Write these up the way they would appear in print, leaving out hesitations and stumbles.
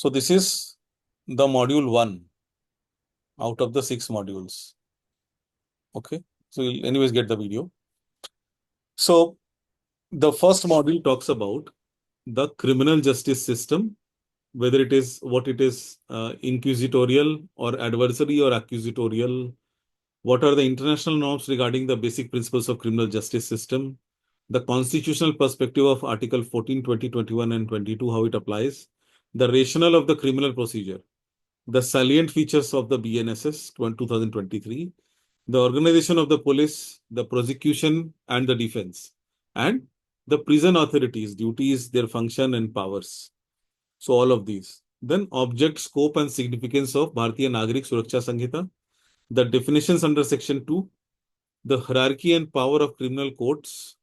So this is the module 1 out of the 6 modules. Okay. So you'll anyways get the video. So the first module talks about the criminal justice system, whether it is what it is, inquisitorial or adversary or accusatorial. What are the international norms regarding the basic principles of criminal justice system? The constitutional perspective of Article 14, 20, 21, and 22, how it applies. The rationale of the criminal procedure. The salient features of the BNSS 2023. The organization of the police, the prosecution, and the defense. And the prison authorities, duties, their function, and powers. So all of these. Then object, scope, and significance of Bharatiya Nagarik Suraksha Sanhita. The definitions under Section 2, the hierarchy and power of criminal courts,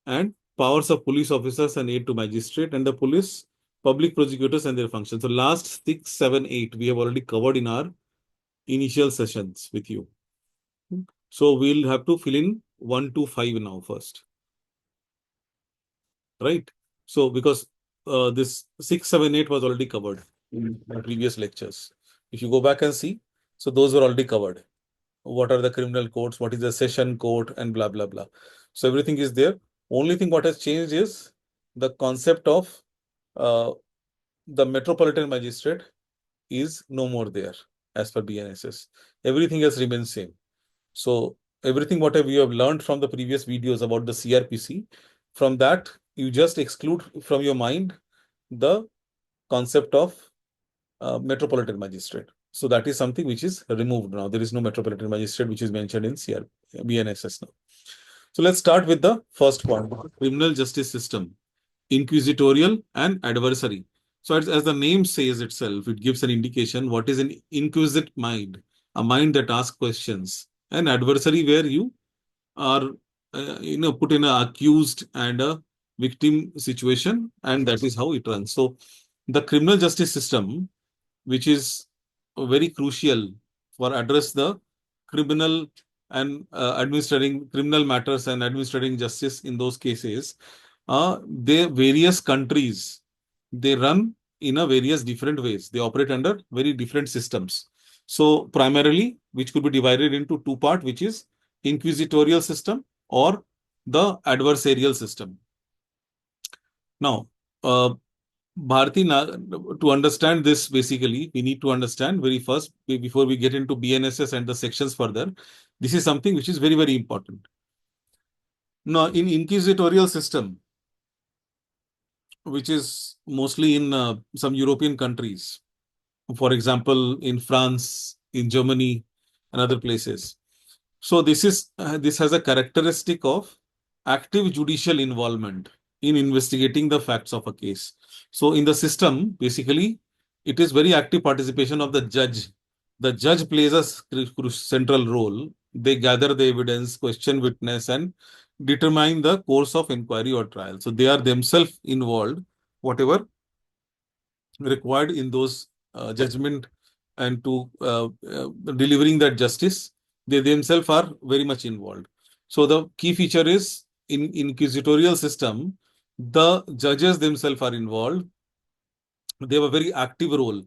and powers of police officers and aid to magistrate, and the police, public prosecutors and their functions. So last 6, 7, 8, we have already covered in our initial sessions with you. So we'll have to fill in 1 to 5 now first. Right? So because this 6, 7, 8 was already covered in the previous lectures. If you go back and see, so those were already covered. What are the criminal courts? What is the session court? And blah, blah, blah. So everything is there. Only thing what has changed is the concept of the metropolitan magistrate is no more there as per BNSS. Everything has remained same. So everything what we have learned from the previous videos about the CRPC, from that you just exclude from your mind the concept of metropolitan magistrate. So that is something which is removed now. There is no metropolitan magistrate which is mentioned in BNSS now. So let's start with the first point, criminal justice system, inquisitorial and adversary. So as the name says itself, it gives an indication what is an inquisitive mind, a mind that asks questions, an adversary where you are put in an accused and a victim situation, and that is how it runs. So the criminal justice system, which is very crucial for address the criminal and administering criminal matters and administering justice in those cases, the various countries, they run in a various different ways. They operate under very different systems. So primarily, which could be divided into two parts, which is inquisitorial system or the adversarial system. Now, to understand this, basically, we need to understand very first, before we get into BNSS and the sections further, this is something which is very, very important. Now, in inquisitorial system, which is mostly in some European countries, for example, in France, in Germany, and other places. So this has a characteristic of active judicial involvement in investigating the facts of a case. So in the system, basically, it is very active participation of the judge. The judge plays a central role. They gather the evidence, question witness, and determine the course of inquiry or trial. So they are themselves involved, whatever required in those judgment and to delivering that justice, they themselves are very much involved. So the key feature is in inquisitorial system, the judges themselves are involved. They have a very active role.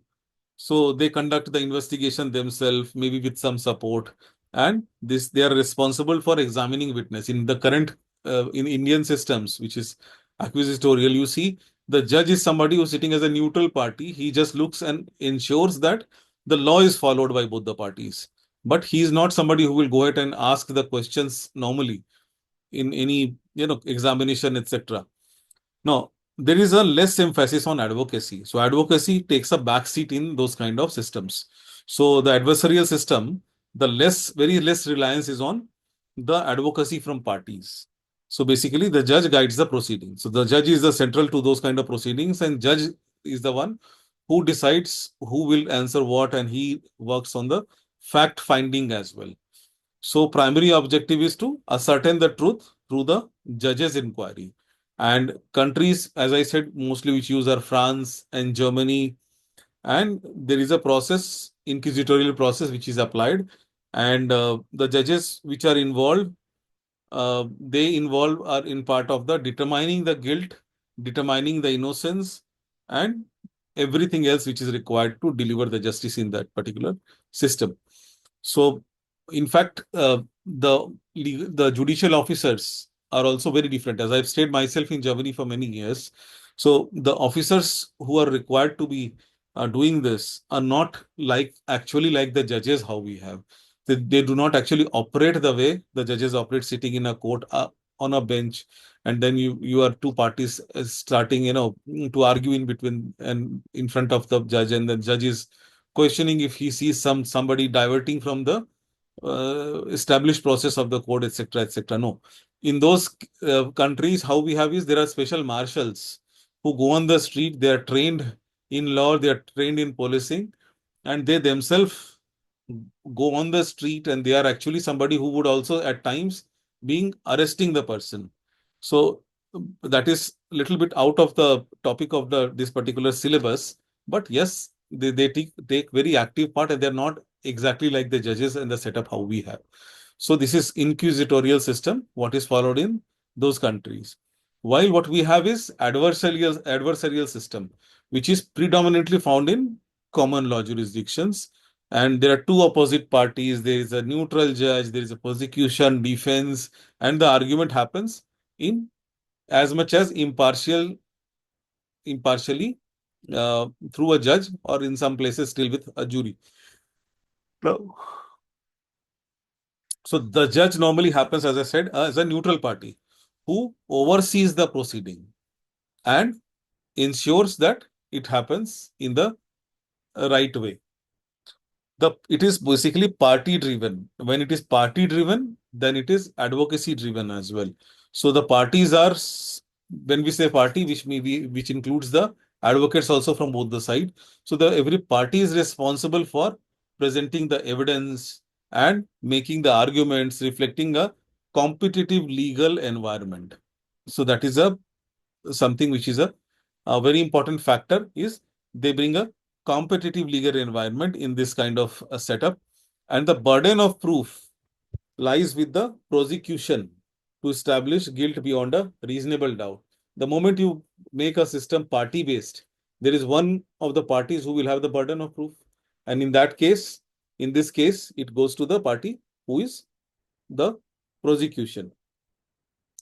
So they conduct the investigation themselves, maybe with some support, and they are responsible for examining witness. In the current in Indian systems, which is acquisitorial, you see the judge is somebody who's sitting as a neutral party. He just looks and ensures that the law is followed by both the parties. But he is not somebody who will go ahead and ask the questions normally in any examination, etc. Now, there is a less emphasis on advocacy. So advocacy takes a backseat in those kind of systems. So the adversarial system, very less reliance is on the advocacy from parties. So basically, the judge guides the proceedings. So the judge is the central to those kind of proceedings, and judge is the one who decides who will answer what, and he works on the fact finding as well. So primary objective is to ascertain the truth through the judge's inquiry. And countries, as I said, mostly which use are France and Germany. And there is a process, inquisitorial process, which is applied. And the judges which are involved, are in part of the determining the guilt, determining the innocence, and everything else which is required to deliver the justice in that particular system. So, in fact, the judicial officers are also very different. As I've stayed myself in Germany for many years, so the officers who are required to be doing this are not like actually like the judges how we have. They do not actually operate the way the judges operate, sitting in a court on a bench, and then you are two parties starting to argue in between and in front of the judge, and the judge is questioning if he sees somebody diverting from the established process of the code, etc., etc. No, in those countries, how we have is there are special marshals who go on the street. They are trained in law, they are trained in policing, and they themselves go on the street, and they are actually somebody who would also at times being arresting the person. So that is a little bit out of the topic of this particular syllabus, but yes, they take very active part, and they're not exactly like the judges and the setup how we have. So this is inquisitorial system, what is followed in those countries. While what we have is adversarial system, which is predominantly found in common law jurisdictions. And there are two opposite parties. There is a neutral judge, there is a prosecution, defense, and the argument happens in as much as impartially through a judge, or in some places still with a jury. No. So the judge normally happens, as I said, as a neutral party who oversees the proceeding and ensures that it happens in the right way. It is basically party driven. When it is party driven, then it is advocacy driven as well. So the parties are, when we say party, which includes the advocates also from both the side. So the every party is responsible for presenting the evidence and making the arguments reflecting a competitive legal environment. So that is a something which is a very important factor, is they bring a competitive legal environment in this kind of a setup. And the burden of proof lies with the prosecution to establish guilt beyond a reasonable doubt. The moment you make a system party based, there is one of the parties who will have the burden of proof. And in this case, it goes to the party who is the prosecution.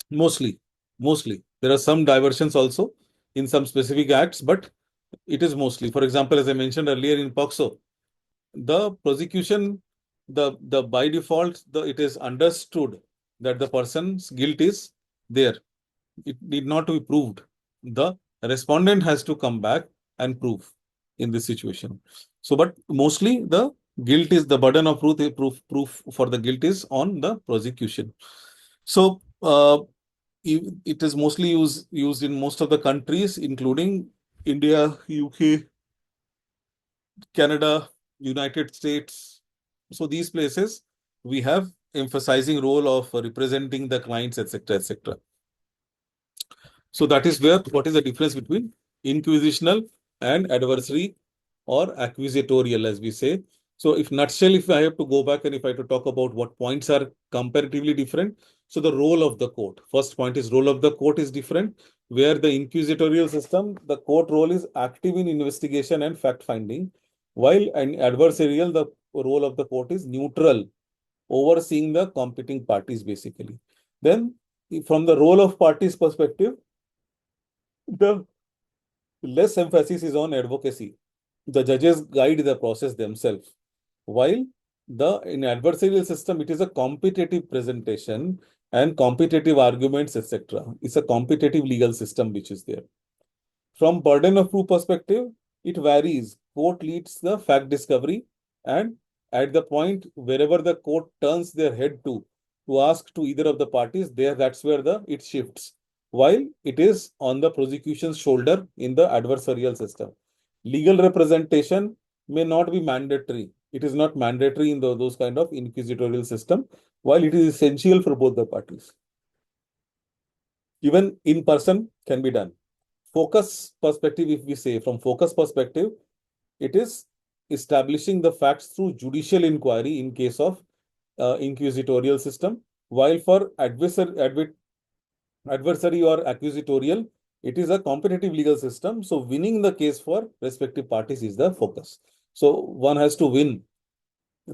Mostly, mostly. There are some diversions also in some specific acts, but it is mostly. For example, as I mentioned earlier in POXO, the prosecution, the by default, it is understood that the person's guilt is there. It need not to be proved. The respondent has to come back and prove in this situation. So, but mostly the guilt is the burden of proof for the guilt is on the prosecution. So, it is mostly used in most of the countries, including India, UK, Canada, United States. So these places we have emphasizing role of representing the clients, etc., etc. So that is where what is the difference between inquisitional and adversary or accusatorial, as we say. So if nutshell, if I have to go back and if I have to talk about what points are comparatively different, so the role of the court. First point is role of the court is different, where the inquisitorial system, the court role is active in investigation and fact finding, while an adversarial, the role of the court is neutral, overseeing the competing parties basically. Then from the role of parties perspective, the less emphasis is on advocacy. The judges guide the process themselves. While in adversarial system, it is a competitive presentation and competitive arguments, etc. It's a competitive legal system which is there. From burden of proof perspective, it varies. Court leads the fact discovery, and at the point wherever the court turns their head to ask to either of the parties, that's where it shifts. While it is on the prosecution's shoulder in the adversarial system. Legal representation may not be mandatory. It is not mandatory in those kind of inquisitorial system, while it is essential for both the parties. Even in person can be done. Focus perspective, if we say from focus perspective, it is establishing the facts through judicial inquiry in case of inquisitorial system, while for adversary or accusatorial, It is a competitive legal system. So winning the case for respective parties is the focus. So one has to win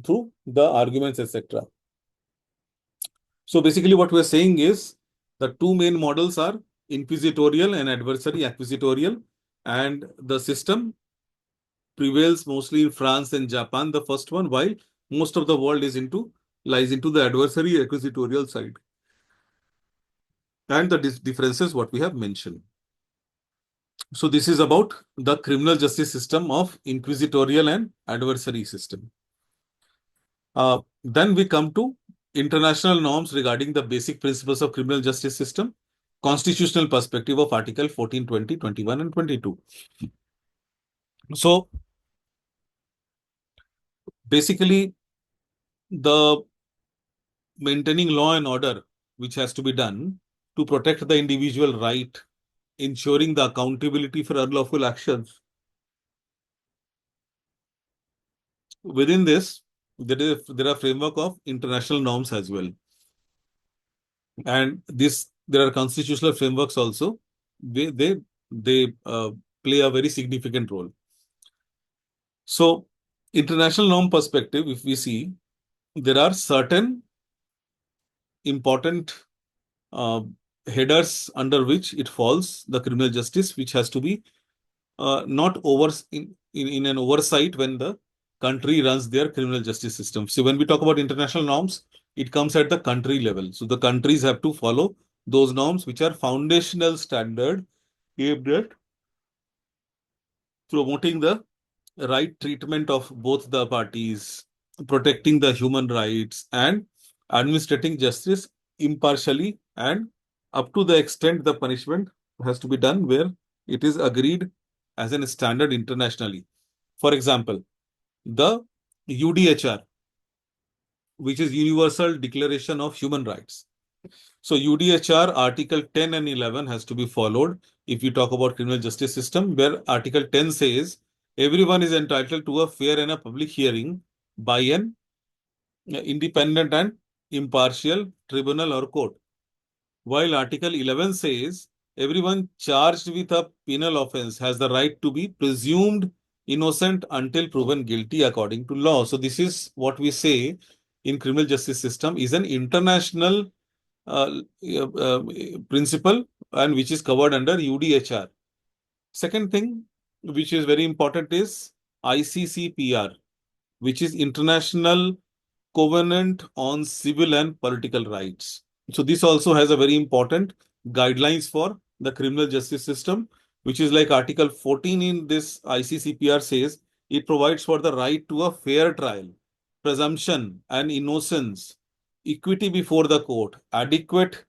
through the arguments, etc. So basically, what we're saying is the two main models are inquisitorial and adversary accusatorial, and the system prevails mostly in France and Japan, the first one, while most of the world lies into the adversary accusatorial side. And the differences what we have mentioned. So this is about the criminal justice system of inquisitorial and adversary system. Then we come to international norms regarding the basic principles of criminal justice system, constitutional perspective of Article 14, 20, 21, and 22. So basically, the maintaining law and order, which has to be done to protect the individual right, ensuring the accountability for unlawful actions. Within this, there are framework of international norms as well. And there are constitutional frameworks also. They play a very significant role. So, international norm perspective, if we see, there are certain important uh, headers under which it falls, the criminal justice, which has to be not in an oversight when the country runs their criminal justice system. So when we talk about international norms, it comes at the country level. So the countries have to follow those norms, which are foundational standard aimed at promoting the right treatment of both the parties, protecting the human rights, and administrating justice impartially and up to the extent the punishment has to be done where it is agreed as a standard internationally. For example, the UDHR, which is Universal Declaration of Human Rights. So UDHR Article 10 and 11 has to be followed if you talk about criminal justice system, where Article 10 says everyone is entitled to a fair and a public hearing by an independent and impartial tribunal or court. While Article 11 says everyone charged with a penal offense has the right to be presumed innocent until proven guilty according to law. So this is what we say in criminal justice system is an international uh, principle and which is covered under UDHR. Second thing, which is very important, is ICCPR, which is International Covenant on Civil and Political Rights. So this also has a very important guidelines for the criminal justice system, which is like Article 14 in this ICCPR says it provides for the right to a fair trial, presumption and innocence, equity before the court, adequate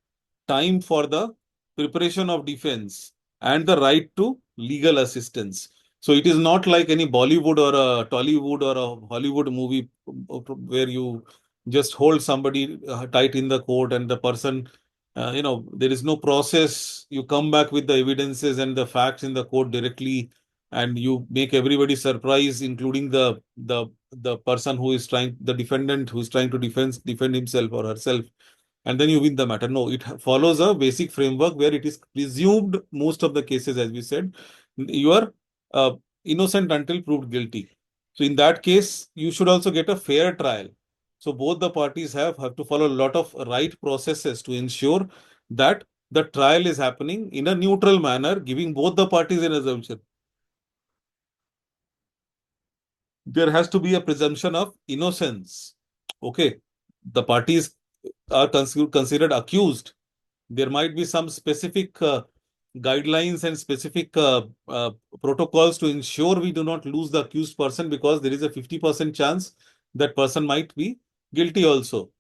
time for the preparation of defense, and the right to legal assistance. So it is not like any Bollywood or a Tollywood or a Hollywood movie where you just hold somebody tight in the court and the person, there is no process. You come back with the evidences and the facts in the court directly, and you make everybody surprised, including the person who is trying, the defendant who is trying to defend himself or herself, and then you win the matter. No, it follows a basic framework where it is presumed most of the cases, as we said, you are uh, innocent until proved guilty. So in that case, you should also get a fair trial. So both the parties have to follow a lot of right processes to ensure that the trial is happening in a neutral manner, giving both the parties an assumption. There has to be a presumption of innocence. Okay, the parties are considered accused. There might be some specific guidelines and specific protocols to ensure we do not lose the accused person, because there is a 50% chance that person might be guilty also.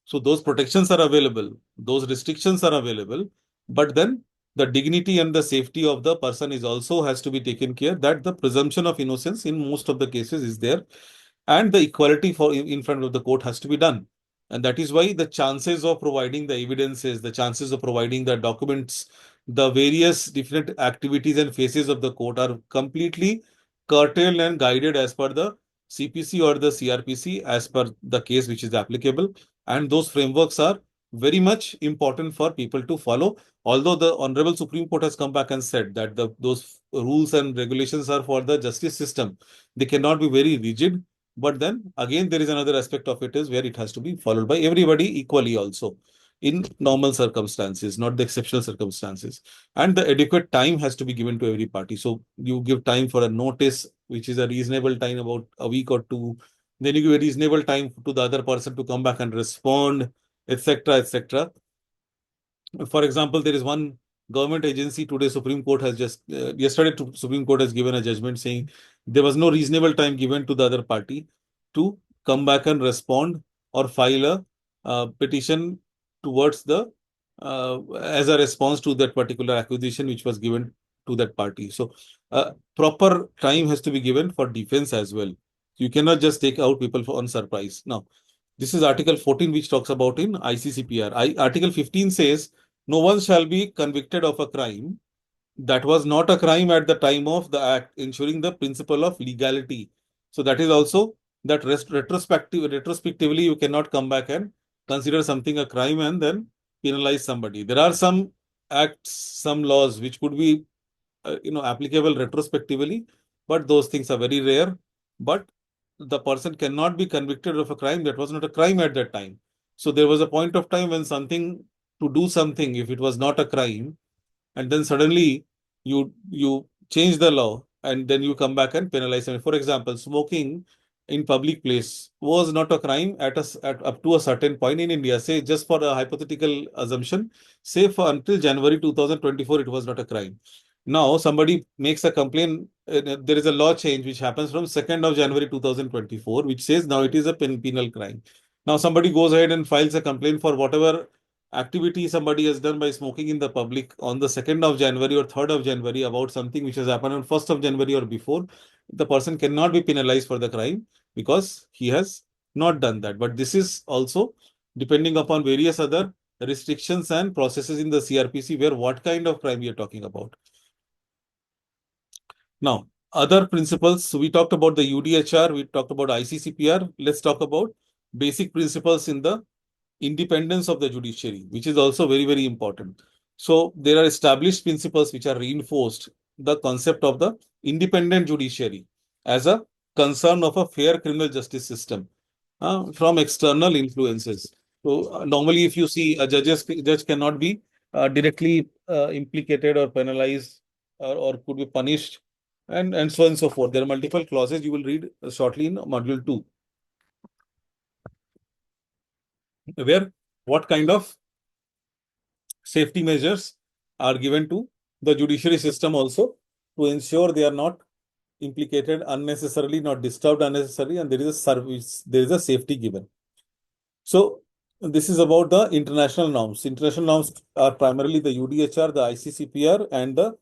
So those protections are available, those restrictions are available, but then the dignity and the safety of the person is also has to be taken care, that the presumption of innocence in most of the cases is there, and the equality for in front of the court has to be done. And that is why the chances of providing the evidences, the chances of providing the documents, the various different activities and phases of the court are completely curtailed and guided as per the CPC or the CRPC as per the case which is applicable. And those frameworks are very much important for people to follow. Although the Honorable Supreme Court has come back and said that those rules and regulations are for the justice system, they cannot be very rigid. But then again, there is another aspect of it is where it has to be followed by everybody equally also in normal circumstances, not the exceptional circumstances. And the adequate time has to be given to every party. So you give time for a notice, which is a reasonable time, about a week or two. Then you give a reasonable time to the other person to come back and respond, etc., etc. For example, there is one government agency today. Supreme Court has just yesterday. Supreme Court has given a judgment saying there was no reasonable time given to the other party to come back and respond or file a petition towards the as a response to that particular accusation which was given to that party. So, proper time has to be given for defense as well. You cannot just take out people on surprise. Now, this is Article 14, which talks about in ICCPR. Article 15 says, no one shall be convicted of a crime that was not a crime at the time of the act, ensuring the principle of legality. So that is also that retrospectively, you cannot come back and consider something a crime and then penalize somebody. There are some acts, some laws which could be applicable retrospectively, but those things are very rare. But the person cannot be convicted of a crime that was not a crime at that time. So there was a point of time when something, to do something, if it was not a crime, and then suddenly you change the law and then you come back and penalize them. For example, smoking in public place was not a crime at up to a certain point in India. Say, just for a hypothetical assumption, say for until January 2024, it was not a crime. Now somebody makes a complaint. There is a law change which happens from 2nd of January 2024, which says now it is a penal crime. Now somebody goes ahead and files a complaint for whatever activity somebody has done by smoking in the public on the 2nd of January or 3rd of January about something which has happened on 1st of January or before. The person cannot be penalized for the crime because he has not done that. But this is also depending upon various other restrictions and processes in the CRPC, where what kind of crime we are talking about. Now, other principles, so we talked about the UDHR, we talked about ICCPR. Let's talk about basic principles in the independence of the judiciary, which is also very, very important. So there are established principles which are reinforced the concept of the independent judiciary as a concern of a fair criminal justice system from external influences. So normally, if you see a judge cannot be directly implicated or penalized or could be punished, and so on and so forth. There are multiple clauses you will read shortly in module 2, where what kind of safety measures are given to the judiciary system also to ensure they are not implicated unnecessarily, not disturbed unnecessarily, and there is a service, there is a safety given. So this is about the international norms. International norms are primarily the UDHR, the ICCPR, and the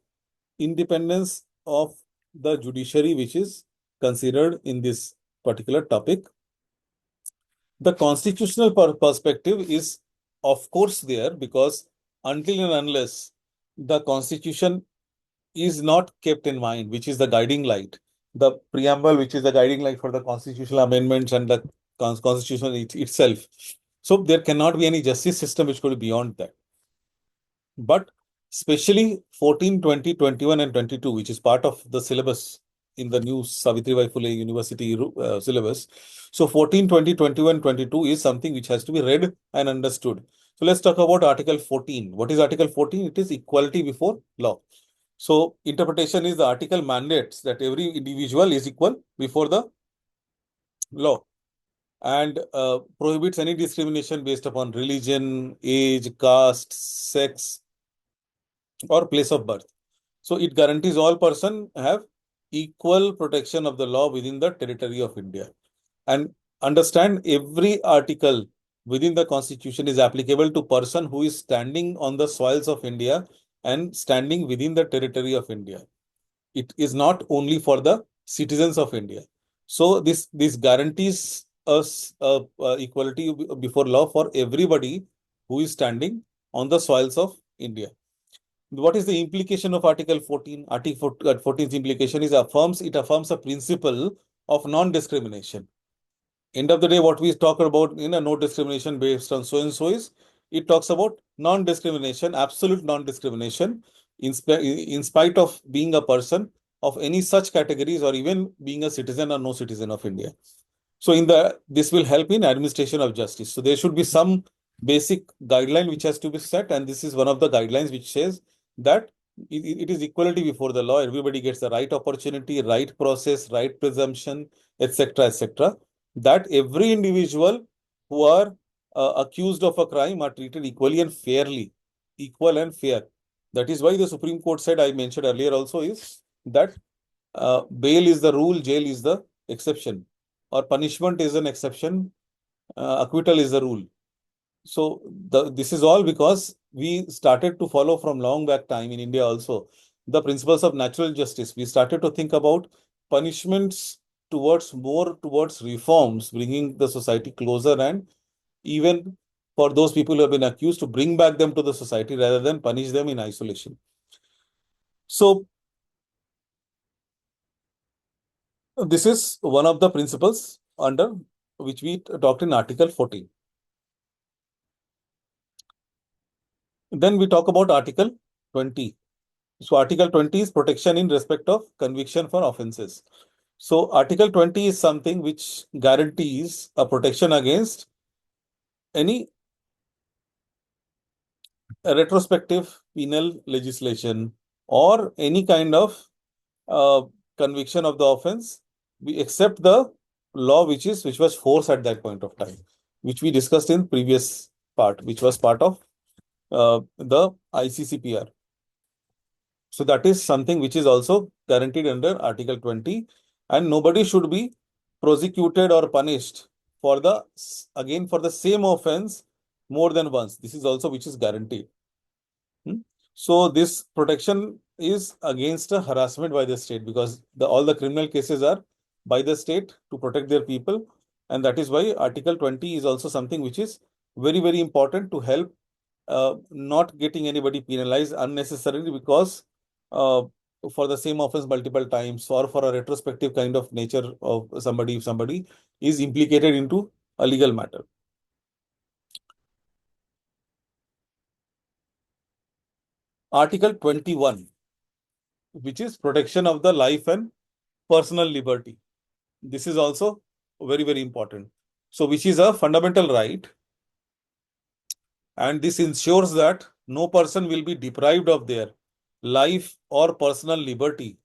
independence of the judiciary, which is considered in this particular topic. The constitutional perspective is, of course, there, because until and unless the constitution is not kept in mind, which is the guiding light, the preamble, which is the guiding light for the constitutional amendments and the constitution itself. So there cannot be any justice system which could be beyond that. But especially 14, 20, 21, and 22, which is part of the syllabus in the new Savitribai Phule University syllabus. So 14, 20, 21, 22 is something which has to be read and understood. So let's talk about Article 14. What is Article 14? It is equality before law. So interpretation is the article mandates that every individual is equal before the law and prohibits any discrimination based upon religion, age, caste, sex, or place of birth. So it guarantees all persons have equal protection of the law within the territory of India. And understand, every article within the constitution is applicable to person who is standing on the soils of India and standing within the territory of India. It is not only for the citizens of India. So this guarantees us equality before law for everybody who is standing on the soils of India. What is the implication of Article 14? Article 14's implication is it affirms a principle of non-discrimination. End of the day, what we talk about in a no discrimination based on so and so is it talks about non-discrimination, absolute non-discrimination, in spite of being a person of any such categories or even being a citizen or no citizen of India. So this will help in administration of justice. So there should be some basic guideline which has to be set, and this is one of the guidelines which says that it is equality before the law. Everybody gets the right opportunity, right process, right presumption, etc., etc. That every individual who are accused of a crime are treated equally and fairly, equal and fair. That is why the Supreme Court said, I mentioned earlier also, is that bail is the rule, jail is the exception, or punishment is an exception, acquittal is the rule. So this is all because we started to follow from long back time in India also the principles of natural justice. We started to think about punishments towards reforms, bringing the society closer, and even for those people who have been accused, to bring back them to the society rather than punish them in isolation. So this is one of the principles under which we talked in Article 14. Then we talk about Article 20. So Article 20 is protection in respect of conviction for offences. So Article 20 is something which guarantees a protection against any retrospective penal legislation or any kind of uh, conviction of the offence, except the law which was forced at that point of time, which we discussed in previous part, which was part of the ICCPR. So that is something which is also guaranteed under Article 20, and nobody should be prosecuted or punished for for the same offense more than once. This is also which is guaranteed. Hmm? So this protection is against a harassment by the state, because all the criminal cases are by the state to protect their people, and that is why Article 20 is also something which is very, very important to help not getting anybody penalized unnecessarily, because uh, for the same offense multiple times, or for a retrospective kind of nature of somebody, if somebody is implicated into a legal matter. Article 21, which is protection of the life and personal liberty. This is also very, very important. So, which is a fundamental right, and this ensures that no person will be deprived of their life or personal liberty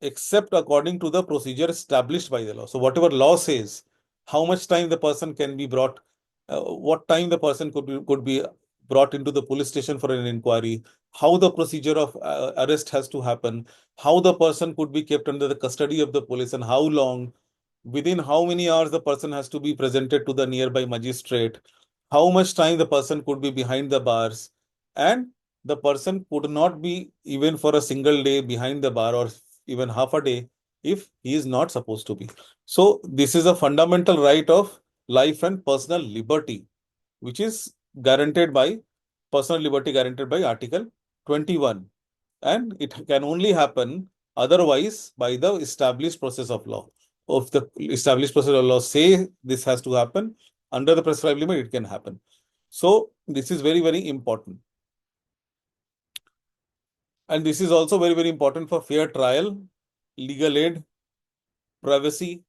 except according to the procedure established by the law. So whatever law says, how much time the person can be brought, what time the person could be brought into the police station for an inquiry, how the procedure of arrest has to happen, how the person could be kept under the custody of the police, and how long, within how many hours the person has to be presented to the nearby magistrate, how much time the person could be behind the bars, and the person could not be even for a single day behind the bar, or even half a day, if he is not supposed to be. So this is a fundamental right of life and personal liberty, which is guaranteed by personal liberty guaranteed by Article 21. And it can only happen otherwise by the established process of law. If the established process of law say this has to happen, under the prescribed limit, it can happen. So this is very, very important. And this is also very, very important for fair trial, legal aid, privacy,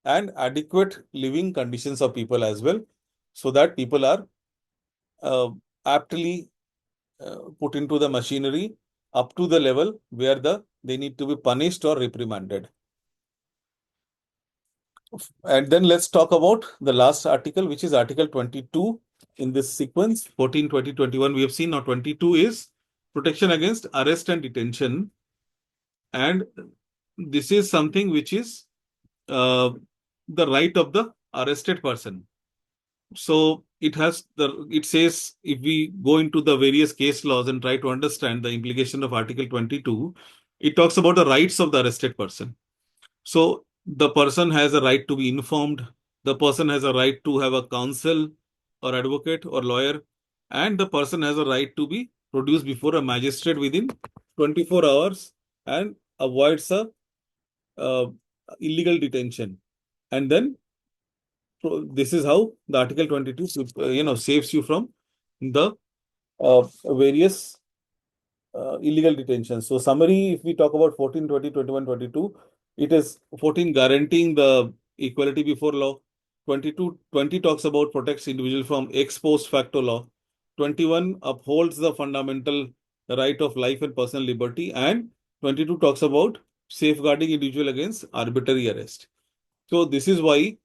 and adequate living conditions of people as well, so that people are uh, aptly put into the machinery up to the level where they need to be punished or reprimanded. And then let's talk about the last article, which is Article 22 in this sequence. 14, 20, 21 we have seen. Now 22 is protection against arrest and detention. And this is something which is uh, the right of the arrested person. So it says, if we go into the various case laws and try to understand the implication of Article 22, it talks about the rights of the arrested person. So the person has a right to be informed, the person has a right to have a counsel or advocate or lawyer, and the person has a right to be produced before a magistrate within 24 hours and avoids a uh, illegal detention. And then this is how the Article 22 saves you from the various illegal detention. So summary, if we talk about 14, 20, 21, 22, it is 14 guaranteeing the equality before law. 22, 20 talks about protects individual from ex post facto law. 21 upholds the fundamental right of life and personal liberty. And 22 talks about safeguarding individual against arbitrary arrest. So this is why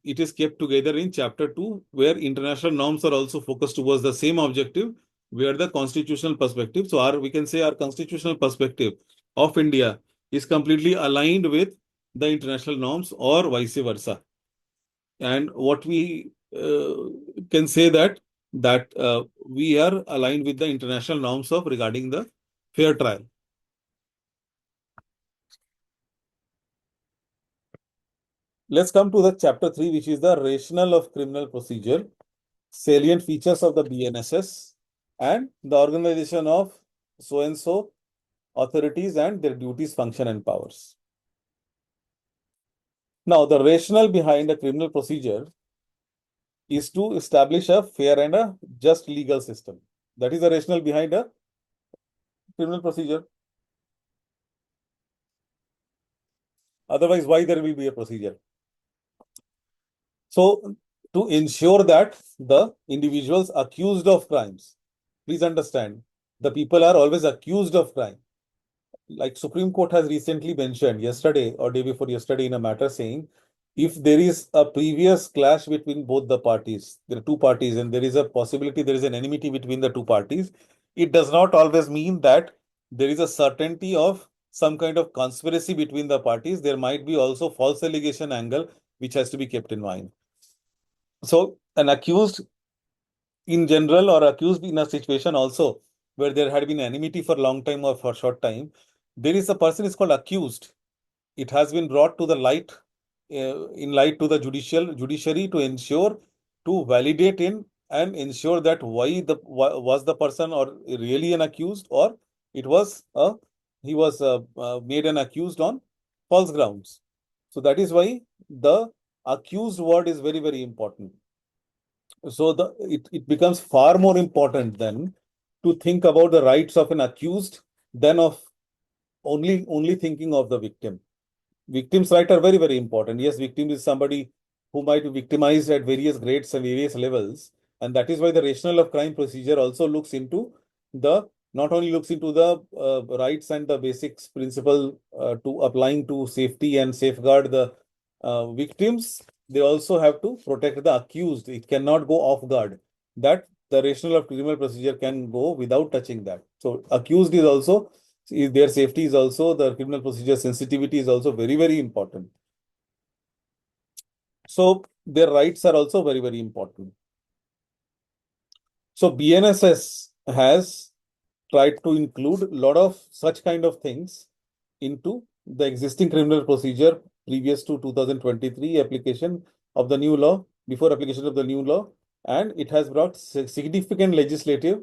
it is kept together in chapter 2, where international norms are also focused towards the same objective, where the constitutional perspective, so our we can say our constitutional perspective of India is completely aligned with the international norms or vice versa. And what we can say that we are aligned with the international norms of regarding the fair trial. Let's come to the chapter 3, which is the rationale of criminal procedure, salient features of the BNSS, and the organization of so and so authorities and their duties, function, and powers. Now, the rationale behind a criminal procedure is to establish a fair and a just legal system. That is the rationale behind a criminal procedure. Otherwise, why there will be a procedure? So, to ensure that the individuals accused of crimes, please understand, the people are always accused of crime. Like Supreme Court has recently mentioned yesterday or day before yesterday in a matter saying, if there is a previous clash between both the parties, there are two parties, and there is a possibility there is an enmity between the two parties, it does not always mean that there is a certainty of some kind of conspiracy between the parties. There might be also false allegation angle which has to be kept in mind. So an accused in general or accused in a situation also where there had been enmity for long time or for short time, there is a person is called accused. It has been brought to the light, in light to the judiciary to ensure, to validate in and ensure that was the person or really an accused, or it was he was made an accused on false grounds. So that is why the accused word is very, very important. So it becomes far more important then to think about the rights of an accused than of only thinking of the victim. Victims' rights are very, very important. Yes, victim is somebody who might be victimized at various grades and various levels. And that is why the rationale of crime procedure also looks into the, not only looks into the rights and the basics principle to applying to safety and safeguard the victims, they also have to protect the accused. It cannot go off guard. That the rationale of criminal procedure can go without touching that. So accused is also, their safety is also, the criminal procedure sensitivity is also very, very important. So their rights are also very, very important. So BNSS has tried to include a lot of such kind of things into the existing criminal procedure previous to 2023 application of the new law, before application of the new law, and it has brought significant legislative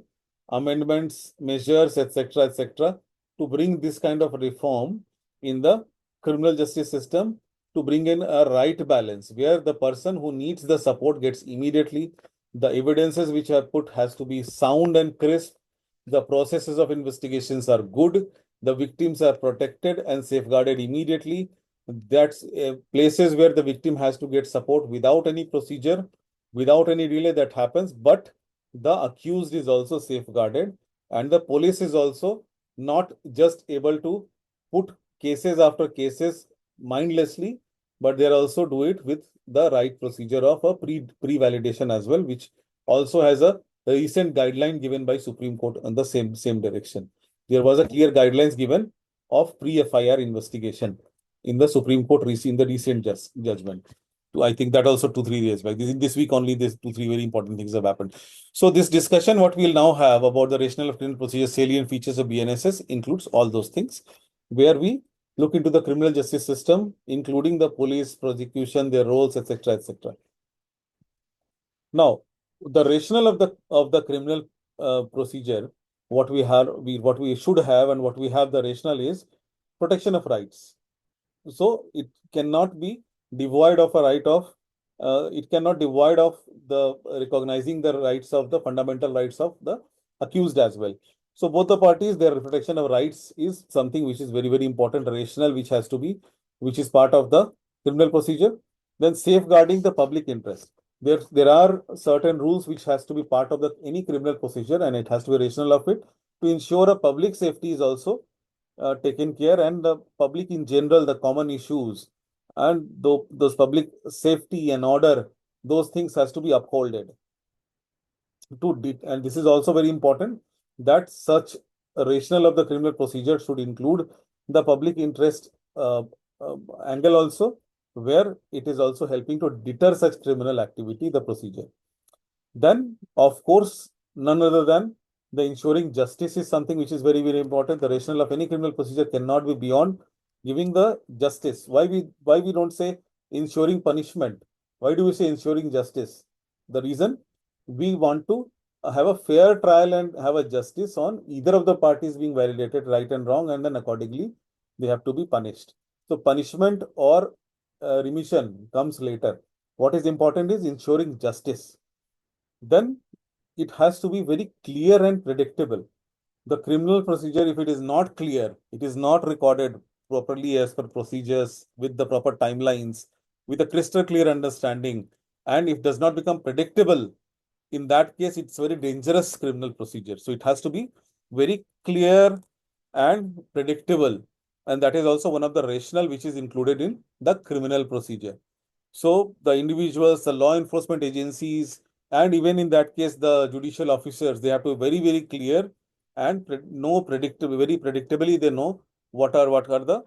amendments, measures, etc., to bring this kind of reform in the criminal justice system, to bring in a right balance where the person who needs the support gets immediately. The evidences which are put has to be sound and crisp. The processes of investigations are good. The victims are protected and safeguarded immediately. That's places where the victim has to get support without any procedure, without any delay that happens. But the accused is also safeguarded, and the police is also not just able to put cases after cases mindlessly, but they also do it with the right procedure of a pre-validation as well, which also has a recent guideline given by Supreme Court on the same direction. There was a clear guidelines given of pre-FIR investigation in the Supreme Court in the recent judgment. I think that also 2-3 days back. This week only, this 2-3 very important things have happened. So this discussion, what we'll now have about the rationale of criminal procedure, salient features of BNSS, includes all those things, where we look into the criminal justice system, including the police, prosecution, their roles, etc., etc. Now, the rationale of the criminal procedure, what we should have, and what we have the rationale is protection of rights. So it cannot be devoid of a right of it cannot divide of the recognizing the rights of the fundamental rights of the accused as well. So both the parties, their protection of rights is something which is very, very important, rational, which has to be, which is part of the criminal procedure. Then safeguarding the public interest. There are certain rules which has to be part of the any criminal procedure, and it has to be rational of it to ensure a public safety is also taken care, and the public in general, the common issues and those public safety and order, those things has to be upholded and this is also very important that such a rationale of the criminal procedure should include the public interest uh, uh, angle also, where it is also helping to deter such criminal activity, the procedure. Then, of course, none other than the ensuring justice is something which is very, very important. The rationale of any criminal procedure cannot be beyond giving the justice. Why we don't say ensuring punishment? Why do we say ensuring justice? The reason we want to have a fair trial and have a justice on either of the parties being validated right and wrong, and then accordingly they have to be punished. So punishment or remission comes later. What is important is ensuring justice. Then it has to be very clear and predictable. The criminal procedure, if it is not clear, it is not recorded properly as per procedures with the proper timelines, with a crystal clear understanding, and if does not become predictable, in that case, it's very dangerous criminal procedure. So it has to be very clear and predictable. And that is also one of the rationale which is included in the criminal procedure. So the individuals, the law enforcement agencies, and even in that case, the judicial officers, they have to be very, very clear and know predictable, very predictably they know what are the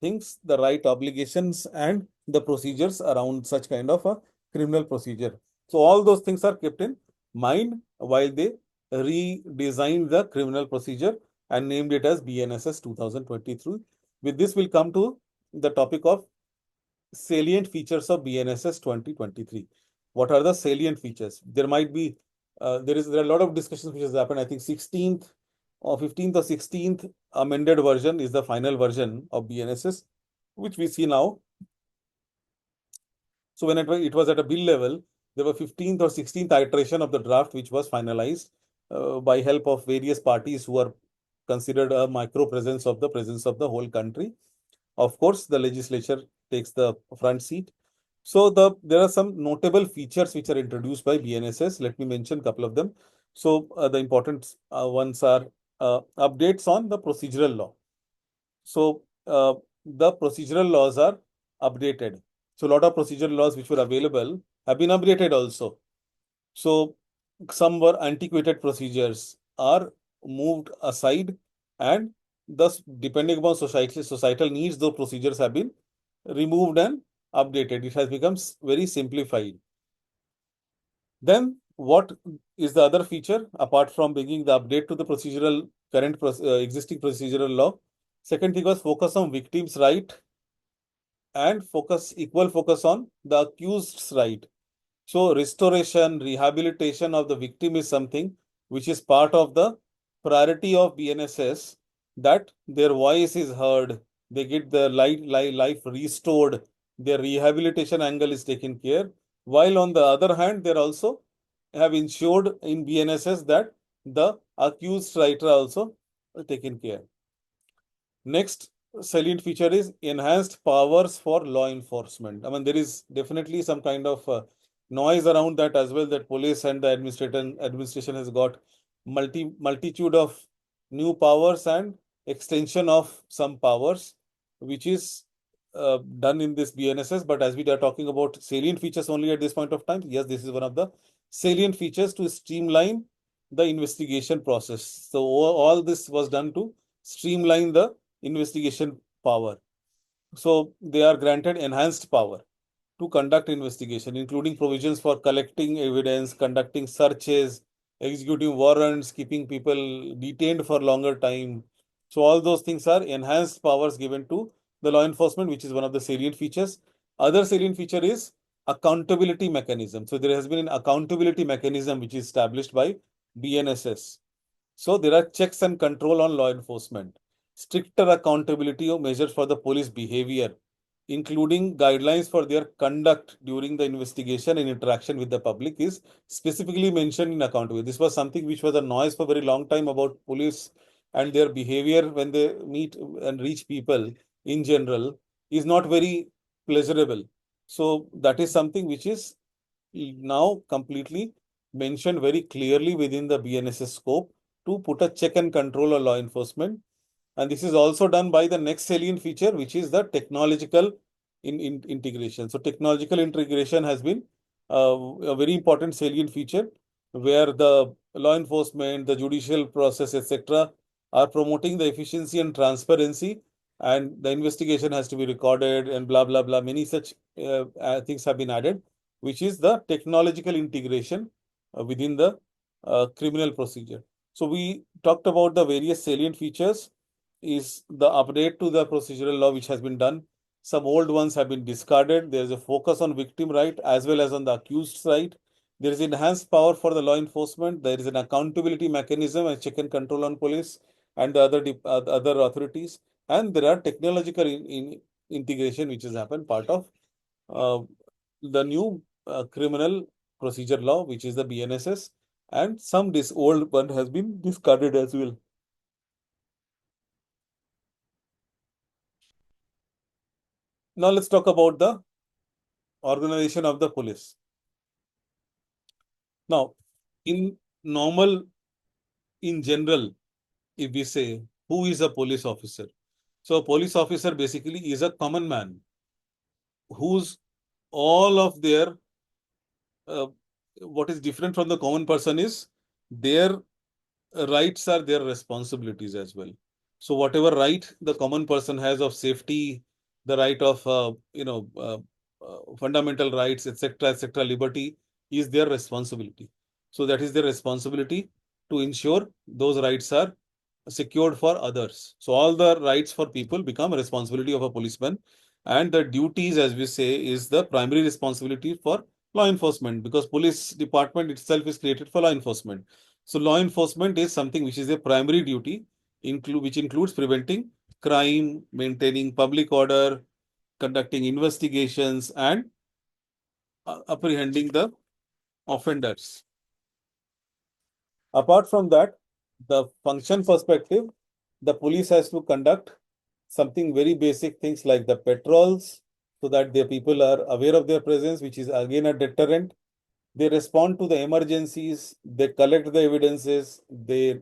things, the right obligations and the procedures around such kind of a criminal procedure. So all those things are kept in mind while they redesigned the criminal procedure and named it as BNSS 2023. With this, we'll come to the topic of salient features of BNSS 2023. What are the salient features? There might be there are a lot of discussions which has happened. I think 16th or 15th or 16th amended version is the final version of BNSS, which we see now. So when it was at a bill level, there were 15th or 16th iteration of the draft, which was finalized by help of various parties who are considered a micro presence of the whole country. Of course, the legislature takes the front seat. So there are some notable features which are introduced by BNSS. Let me mention a couple of them. So the important ones are updates on the procedural law. So the procedural laws are updated. So a lot of procedural laws which were available have been updated also. So some were antiquated procedures are moved aside, and thus depending upon societal needs, those procedures have been removed and updated. It has become very simplified. Then what is the other feature apart from bringing the update to the procedural existing procedural law? Second thing was focus on victims' right and equal focus on the accused's right. So restoration, rehabilitation of the victim is something which is part of the priority of BNSS, that their voice is heard, they get their life restored, their rehabilitation angle is taken care. While on the other hand, they also have ensured in BNSS that the accused right are also taken care. Next salient feature is enhanced powers for law enforcement. I mean, there is definitely some kind of noise around that as well, that police and the administration has got multitude of new powers and extension of some powers, which is done in this BNSS. But as we are talking about salient features only at this point of time, yes, this is one of the salient features to streamline the investigation process. So all this was done to streamline the investigation power. So they are granted enhanced power to conduct investigation, including provisions for collecting evidence, conducting searches, executing warrants, keeping people detained for longer time. So all those things are enhanced powers given to the law enforcement, which is one of the salient features. Other salient feature is accountability mechanism. So there has been an accountability mechanism which is established by BNSS. So there are checks and control on law enforcement, stricter accountability of measures for the police behavior. including guidelines for their conduct during the investigation and interaction with the public, is specifically mentioned in accountability. This was something which was a noise for a very long time about police and their behavior when they meet and reach people in general is not very pleasurable. So that is something which is now completely mentioned very clearly within the BNSS scope to put a check and control on law enforcement. And this is also done by the next salient feature, which is the technological integration. So technological integration has been a very important salient feature where the law enforcement, the judicial process, etc., are promoting the efficiency and transparency, and the investigation has to be recorded and blah blah blah. Many such things have been added, which is the technological integration within the criminal procedure. So we talked about the various salient features is the update to the procedural law which has been done. Some old ones have been discarded. There is a focus on victim right as well as on the accused right. There is enhanced power for the law enforcement. There is an accountability mechanism and check and control on police and the other authorities. And there are technological integration which has happened part of uh, the new criminal procedure law, which is the BNSS, and some this old one has been discarded as well. Now let's talk about the organization of the police. Now, in normal, in general, if we say who is a police officer, so a police officer basically is a common man whose all of their uh, what is different from the common person is their rights are their responsibilities as well. So whatever right the common person has of safety, the right of fundamental rights, etc., etc., liberty is their responsibility. So that is their responsibility to ensure those rights are secured for others. So all the rights for people become a responsibility of a policeman, and the duties, as we say, is the primary responsibility for law enforcement because police department itself is created for law enforcement. So law enforcement is something which is a primary duty, which includes preventing crime, maintaining public order, conducting investigations, and apprehending the offenders. Apart from that, the function perspective, the police has to conduct something very basic things like the patrols so that the people are aware of their presence, which is again a deterrent. They respond to the emergencies, they collect the evidences, they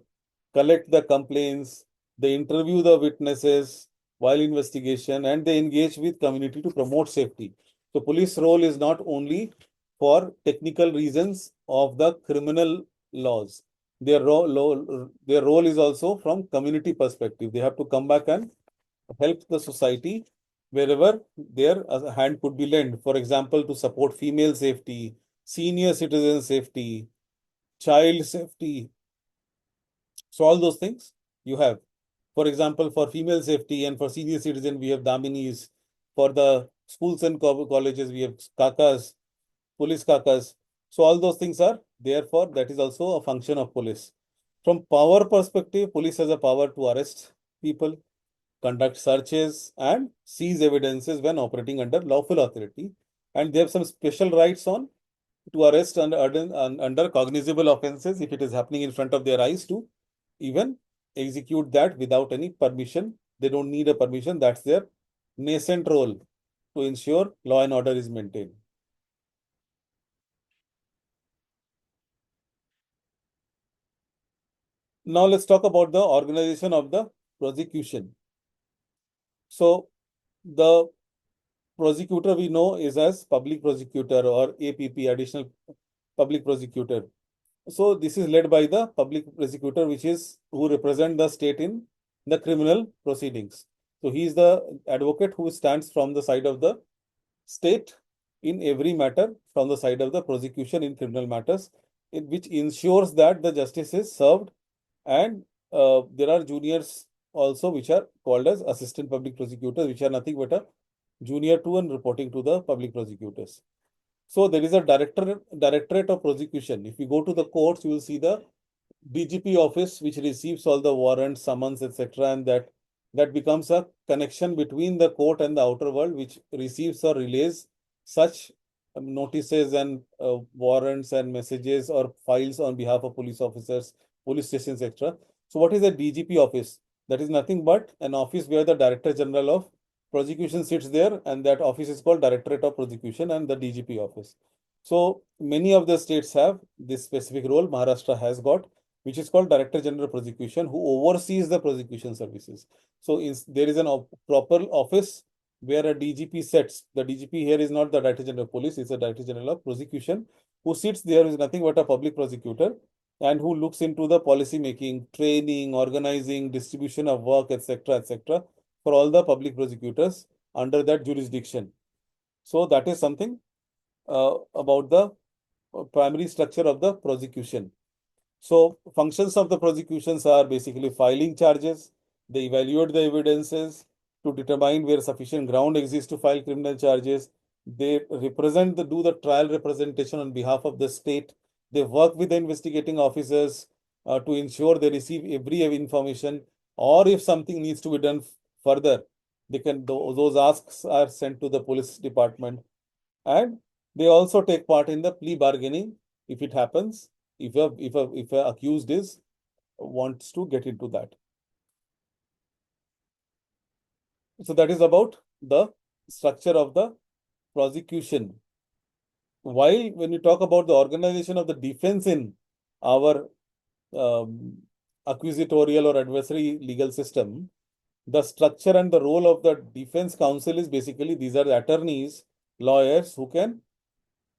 collect the complaints, they interview the witnesses while investigation, and they engage with community to promote safety. So police role is not only for technical reasons of the criminal laws. Their role is also from community perspective. They have to come back and help the society wherever their hand could be lent. For example, to support female safety, senior citizen safety, child safety. So all those things you have. For example, for female safety and for senior citizen, we have daminis. For the schools and colleges, we have kakas, police kakas. So all those things are therefore that is also a function of police. From power perspective, police has a power to arrest people, conduct searches, and seize evidences when operating under lawful authority. And they have some special rights on to arrest under cognizable offenses if it is happening in front of their eyes to even execute that without any permission. They don't need a permission. That's their nascent role to ensure law and order is maintained. Now let's talk about the organization of the prosecution. So the prosecutor we know is as public prosecutor or APP, additional public prosecutor. So this is led by the public prosecutor, which is who represent the state in the criminal proceedings. So he is the advocate who stands from the side of the state in every matter from the side of the prosecution in criminal matters, which ensures that the justice is served. And there are juniors also, which are called as assistant public prosecutors, which are nothing but a junior to and reporting to the public prosecutors. So there is a directorate of prosecution. If you go to the courts, you will see the DGP office, which receives all the warrants, summons, etc., and that that becomes a connection between the court and the outer world, which receives or relays such notices and warrants and messages or files on behalf of police officers, police stations, etc. So, what is a DGP office? That is nothing but an office where the Director General of Prosecution sits there, and that office is called Directorate of Prosecution and the DGP office. So, many of the states have this specific role. Maharashtra has got, which is called Director General of Prosecution, who oversees the prosecution services. So there is a proper office where a DGP sits. The DGP here is not the Director General of Police; it's the Director General of Prosecution, who sits there is nothing but a public prosecutor, and who looks into the policy making, training, organizing, distribution of work, etc., etc., for all the public prosecutors under that jurisdiction. So that is something about the primary structure of the prosecution. So functions of the prosecutions are basically filing charges. They evaluate the evidences to determine where sufficient ground exists to file criminal charges. They do the trial representation on behalf of the state. They work with the investigating officers to ensure they receive every information, or if something needs to be done further, those asks are sent to the police department, and they also take part in the plea bargaining if it happens, if a accused is wants to get into that. So that is about the structure of the prosecution. While when you talk about the organization of the defense in our um, accusatorial or adversary legal system, the structure and the role of the defense counsel is basically these are the attorneys, lawyers who can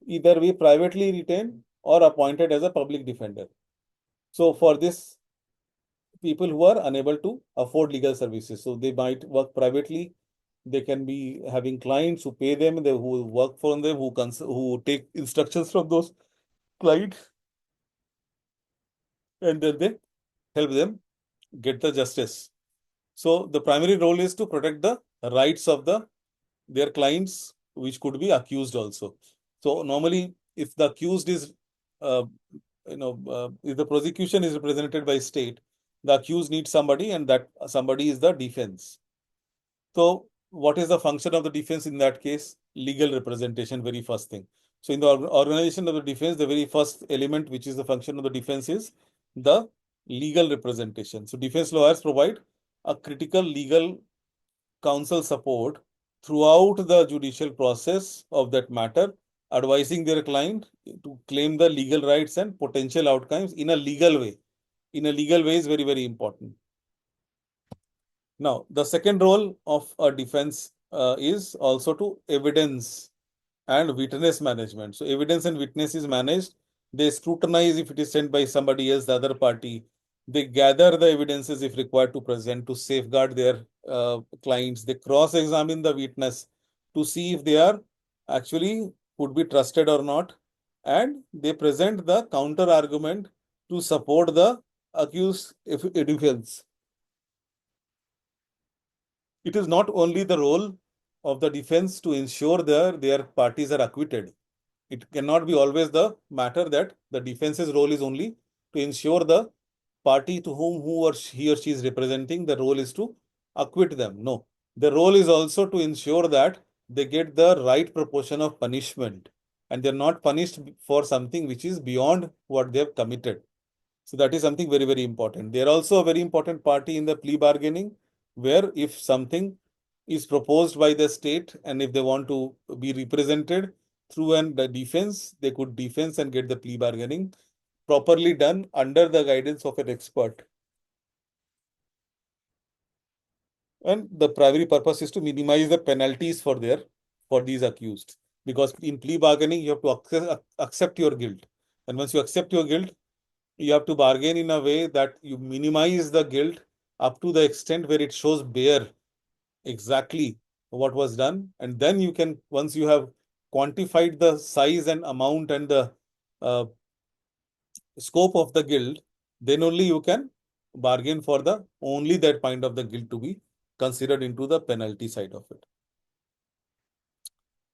either be privately retained or appointed as a public defender. So for this, people who are unable to afford legal services, so they might work privately. They can be having clients who pay them, who work for them, who take instructions from those clients, and then they help them get the justice. So the primary role is to protect the rights of their clients, which could be accused also. So normally, if the accused is, uh, if the prosecution is represented by state, the accused needs somebody, and that somebody is the defense. So what is the function of the defense in that case? Legal representation, very first thing. So in the organization of the defense, the very first element, which is the function of the defense, is the legal representation. So defense lawyers provide a critical legal counsel support throughout the judicial process of that matter, advising their client to claim the legal rights and potential outcomes in a legal way. In a legal way is very, very important. Now, the second role of a defense is also to evidence and witness management. So, evidence and witness is managed. They scrutinize if it is sent by somebody else, the other party. They gather the evidences if required to present to safeguard their clients. They cross-examine the witness to see if they are actually could be trusted or not. And they present the counter argument to support the accused defense. It is not only the role of the defense to ensure their parties are acquitted. It cannot be always the matter that the defense's role is only to ensure the party to whom he or she is representing, the role is to acquit them. No, the role is also to ensure that they get the right proportion of punishment, and they're not punished for something which is beyond what they have committed. So that is something very, very important. They are also a very important party in the plea bargaining, where if something is proposed by the state and if they want to be represented through the defense, they could defense and get the plea bargaining properly done under the guidance of an expert. And the primary purpose is to minimize the penalties for these accused. Because in plea bargaining, you have to accept your guilt. And once you accept your guilt, you have to bargain in a way that you minimize the guilt up to the extent where it shows bare exactly what was done. And then you can, once you have quantified the size and amount and the uh, scope of the guilt, then only you can bargain for the only that point of the guilt to be considered into the penalty side of it.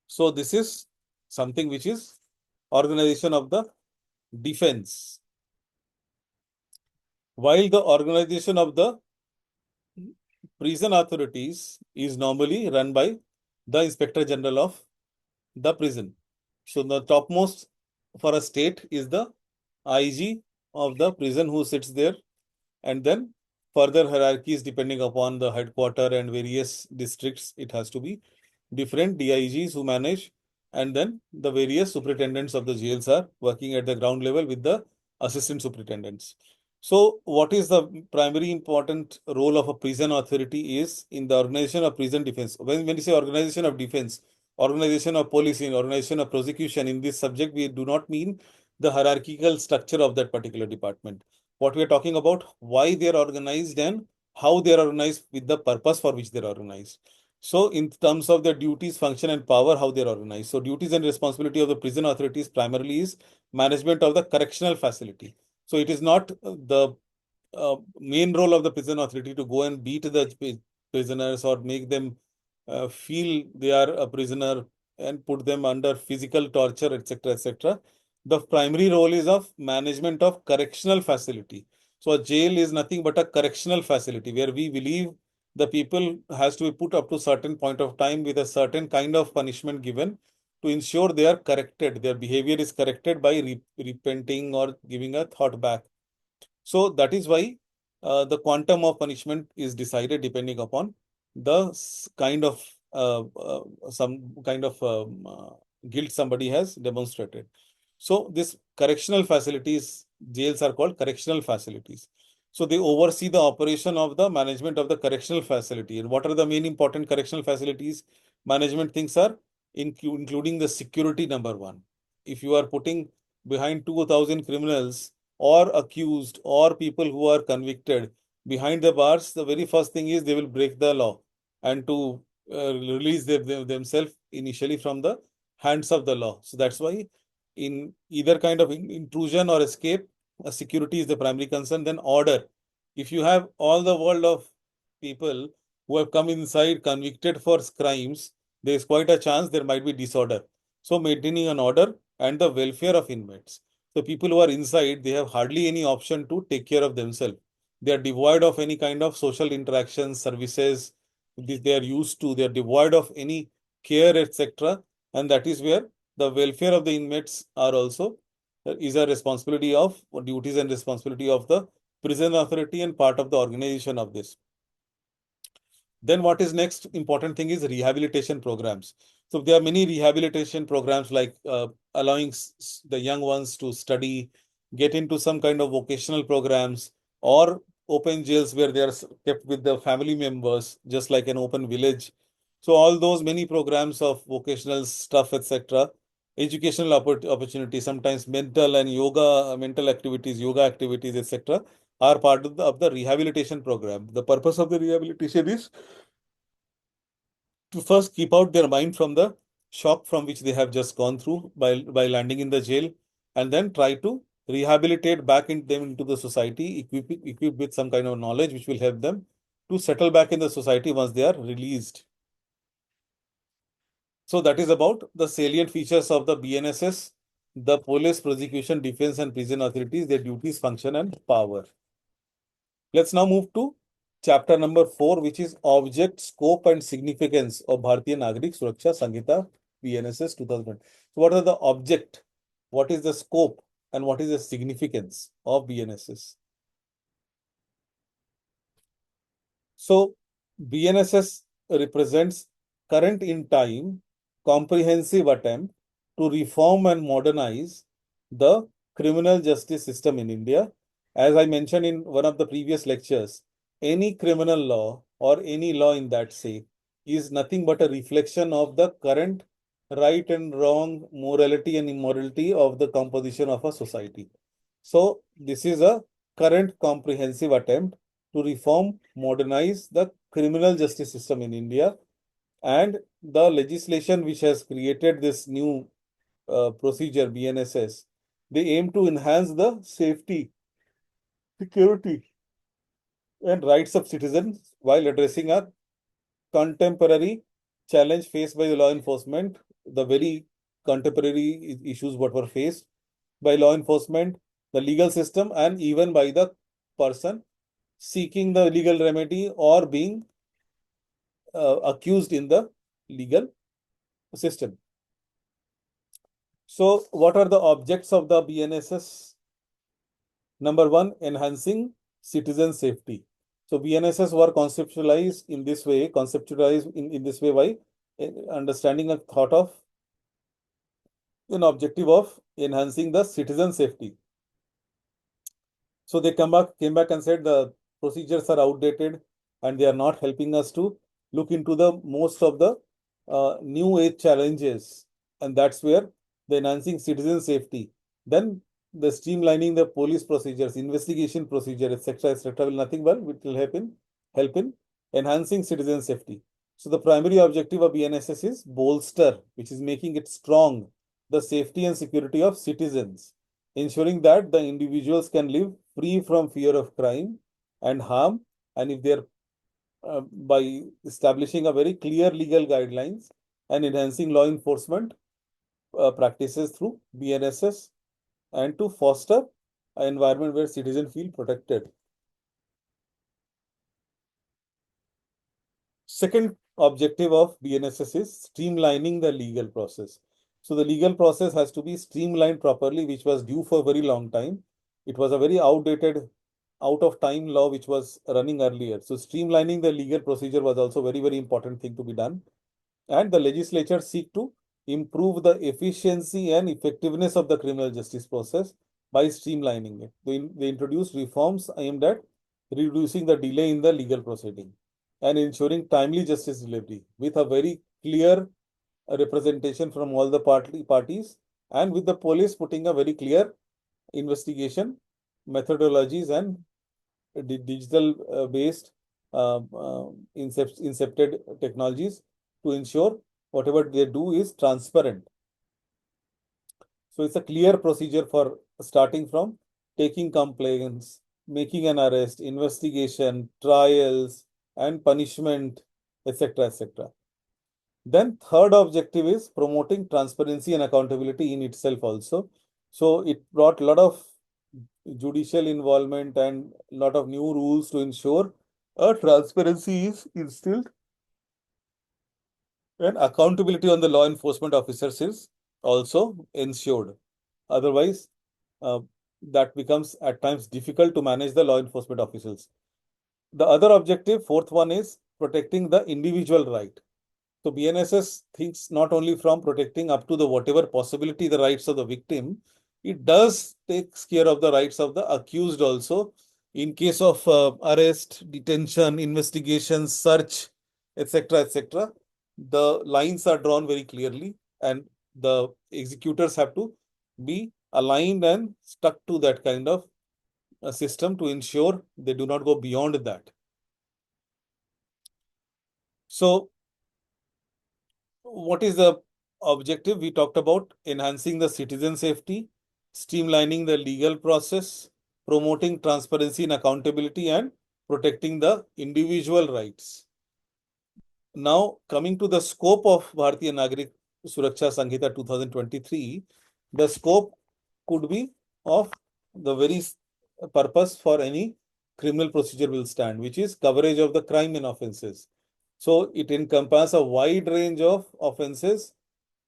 So this is something which is organization of the defense. While the organization of the prison authorities is normally run by the Inspector General of the prison. So the topmost for a state is the IG of the prison who sits there, and then further hierarchies depending upon the headquarter and various districts. It has to be different DIGs who manage, and then the various superintendents of the jails are working at the ground level with the assistant superintendents. So, what is the primary important role of a prison authority is in the organization of prison defense. When you say organization of defense, organization of policing, organization of prosecution, in this subject, we do not mean the hierarchical structure of that particular department. What we are talking about, why they are organized and how they are organized with the purpose for which they are organized. So, in terms of the duties, function, and power, how they are organized. So, duties and responsibility of the prison authorities primarily is management of the correctional facility. So, it is not the main role of the prison authority to go and beat the prisoners or make them feel they are a prisoner and put them under physical torture, etc., etc. The primary role is of management of correctional facility. So, a jail is nothing but a correctional facility where we believe the people has to be put up to certain point of time with a certain kind of punishment given to ensure they are corrected, their behavior is corrected by repenting or giving a thought back. So that is why the quantum of punishment is decided depending upon the kind of some kind of guilt somebody has demonstrated. So this correctional facilities, jails are called correctional facilities. So they oversee the operation of the management of the correctional facility. And what are the main important correctional facilities? Management things are including the security, number one. If you are putting behind 2,000 criminals or accused or people who are convicted behind the bars, the very first thing is they will break the law and to release themselves initially from the hands of the law. So that's why in either kind of intrusion or escape, security is the primary concern, then order. If you have all the world of people who have come inside convicted for crimes, there is quite a chance there might be disorder. So maintaining an order and the welfare of inmates. So people who are inside, they have hardly any option to take care of themselves. They are devoid of any kind of social interactions, services they are used to. They are devoid of any care, etc. And that is where the welfare of the inmates are also is a responsibility of duties and responsibility of the prison authority and part of the organization of this. Then what is next important thing is rehabilitation programs. So there are many rehabilitation programs like allowing the young ones to study, get into some kind of vocational programs or open jails where they are kept with the family members, just like an open village. So all those many programs of vocational stuff, etc. Educational opportunities, sometimes mental and yoga, mental activities, yoga activities, etc. are part of the rehabilitation program. The purpose of the rehabilitation is to first keep out their mind from the shock from which they have just gone through by landing in the jail, and then try to rehabilitate back in them into the society, equipped with some kind of knowledge which will help them to settle back in the society once they are released. So that is about the salient features of the BNSS, the police, prosecution, defense, and prison authorities, their duties, function, and power. Let's now move to chapter number 4, which is Object, Scope, and Significance of Bharatiya Nagarik Suraksha Sanhita BNSS 2000. So, what are the object? What is the scope? And what is the significance of BNSS? So, BNSS represents current in time, comprehensive attempt to reform and modernize the criminal justice system in India. As I mentioned in one of the previous lectures, any criminal law or any law in that say is nothing but a reflection of the current right and wrong, morality and immorality of the composition of a society. So, this is a current comprehensive attempt to reform, modernize the criminal justice system in India, and the legislation which has created this new procedure, BNSS, they aim to enhance the safety, security, and rights of citizens while addressing a contemporary challenge faced by the law enforcement, the very contemporary issues what were faced by law enforcement, the legal system, and even by the person seeking the legal remedy or being accused in the legal system. So, what are the objects of the BNSS? Number one, enhancing citizen safety. So, BNSS were conceptualized in this way by understanding a thought of an objective of enhancing the citizen safety. So they came back and said the procedures are outdated and they are not helping us to look into the most of the new age challenges. And that's where the enhancing citizen safety. Then the streamlining the police procedures, investigation procedure, etc., will nothing but it will help in enhancing citizen safety. So the primary objective of BNSS is bolster, which is making it strong, the safety and security of citizens, ensuring that the individuals can live free from fear of crime and harm. And if they're by establishing a very clear legal guidelines and enhancing law enforcement practices through BNSS and to foster an environment where citizens feel protected. Second objective of BNSS is streamlining the legal process. So the legal process has to be streamlined properly, which was due for a very long time. It was a very outdated, out of time law which was running earlier. So streamlining the legal procedure was also very, very important thing to be done. And the legislature seek to improve the efficiency and effectiveness of the criminal justice process by streamlining it. They introduced reforms aimed at reducing the delay in the legal proceeding and ensuring timely justice delivery with a very clear representation from all the parties, and with the police putting a very clear investigation methodologies and digital based incepted technologies to ensure whatever they do is transparent. So it's a clear procedure for starting from taking complaints, making an arrest, investigation, trials, and punishment, etc., etc. Then third objective is promoting transparency and accountability in itself also. So it brought a lot of judicial involvement and a lot of new rules to ensure a transparency is instilled and accountability on the law enforcement officers is also ensured. Otherwise, uh, that becomes at times difficult to manage the law enforcement officials. The other objective, fourth one, is protecting the individual right. So BNSS thinks not only from protecting up to the whatever possibility the rights of the victim, it does takes care of the rights of the accused also in case of arrest, detention, investigation, search, etc., etc. The lines are drawn very clearly, and the executors have to be aligned and stuck to that kind of a system to ensure they do not go beyond that. So what is the objective? We talked about enhancing the citizen safety, streamlining the legal process, promoting transparency and accountability, and protecting the individual rights. Now, coming to the scope of Bharatiya Nagarik Suraksha Sanhita 2023, the scope could be of the very purpose for any criminal procedure will stand, which is coverage of the crime and offences. So it encompasses a wide range of offences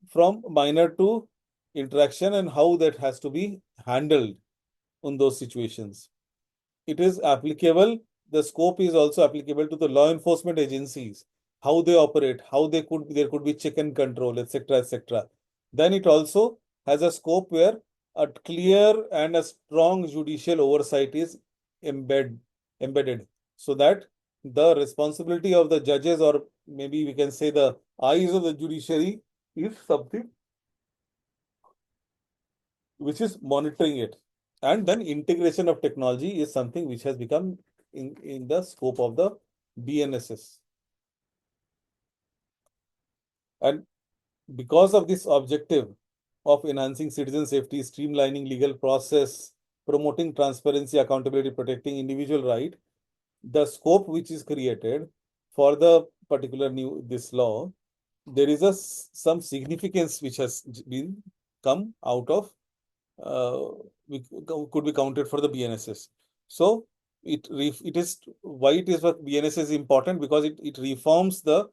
from minor to interaction and how that has to be handled in those situations. It is applicable, the scope is also applicable to the law enforcement agencies, how they operate, how there could be check and control, etc., etc. Then it also has a scope where a clear and a strong judicial oversight is embedded, so that the responsibility of the judges, or maybe we can say the eyes of the judiciary, is something which is monitoring it. And then integration of technology is something which has become in the scope of the BNSS. And because of this objective of enhancing citizen safety, streamlining legal process, promoting transparency, accountability, protecting individual right, the scope which is created for the particular new this law, there is some significance which has been come out of uh, could be counted for the BNSS. So it is why it is what BNSS is important, because it reforms the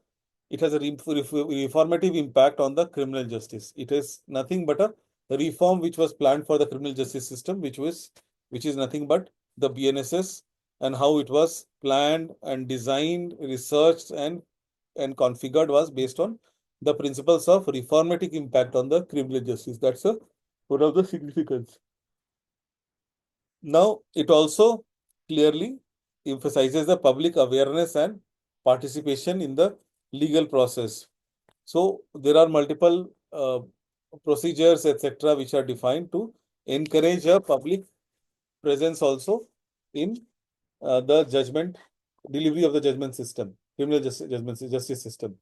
it has a reformative impact on the criminal justice. It is nothing but a reform which was planned for the criminal justice system, which is nothing but the BNSS, and how it was planned and designed, researched, and configured was based on the principles of reformative impact on the criminal justice. That's a one of the significance. Now, it also clearly emphasizes the public awareness and participation in the legal process. So, there are multiple procedures, etc., which are defined to encourage a public presence also in the judgment delivery of the judgment system, criminal justice system.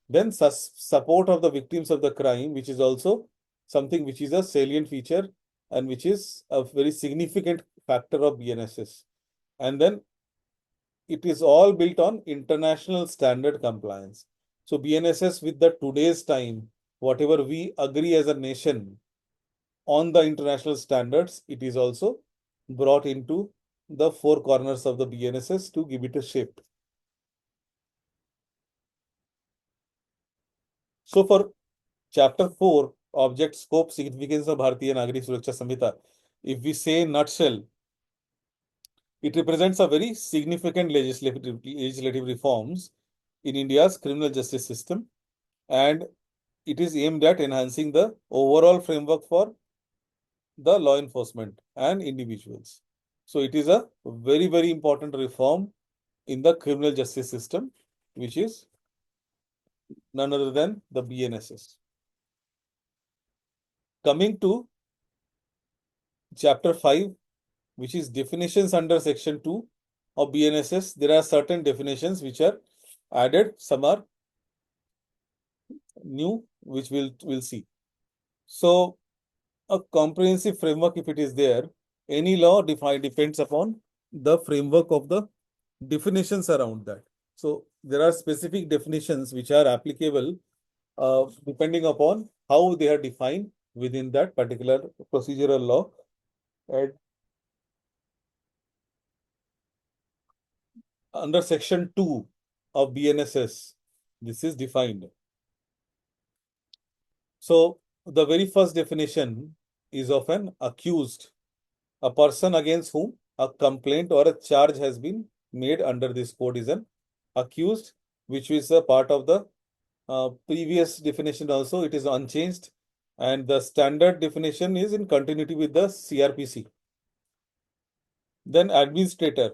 Then, support of the victims of the crime, which is also something which is a salient feature and which is a very significant factor of BNSS. And then it is all built on international standard compliance. So BNSS with the today's time, whatever we agree as a nation on the international standards, it is also brought into the four corners of the BNSS to give it a shape. So for chapter 4, object, scope, significance of Bharatiya Nagarik Suraksha Sanhita, if we say in nutshell, it represents a very significant legislative reforms in India's criminal justice system, and it is aimed at enhancing the overall framework for the law enforcement and individuals. So it is a very, very important reform in the criminal justice system, which is none other than the BNSS. Coming to chapter 5, which is definitions under section 2 of BNSS, there are certain definitions which are added, some are new, which we'll see. So a comprehensive framework, if it is there, any law depends upon the framework of the definitions around that. So there are specific definitions which are applicable depending upon how they are defined within that particular procedural law. And under section 2 of BNSS, this is defined. So the very first definition is of an accused, a person against whom a complaint or a charge has been made under this code is an accused, which is a part of the previous definition also. It is unchanged, and the standard definition is in continuity with the CRPC. Then administrator,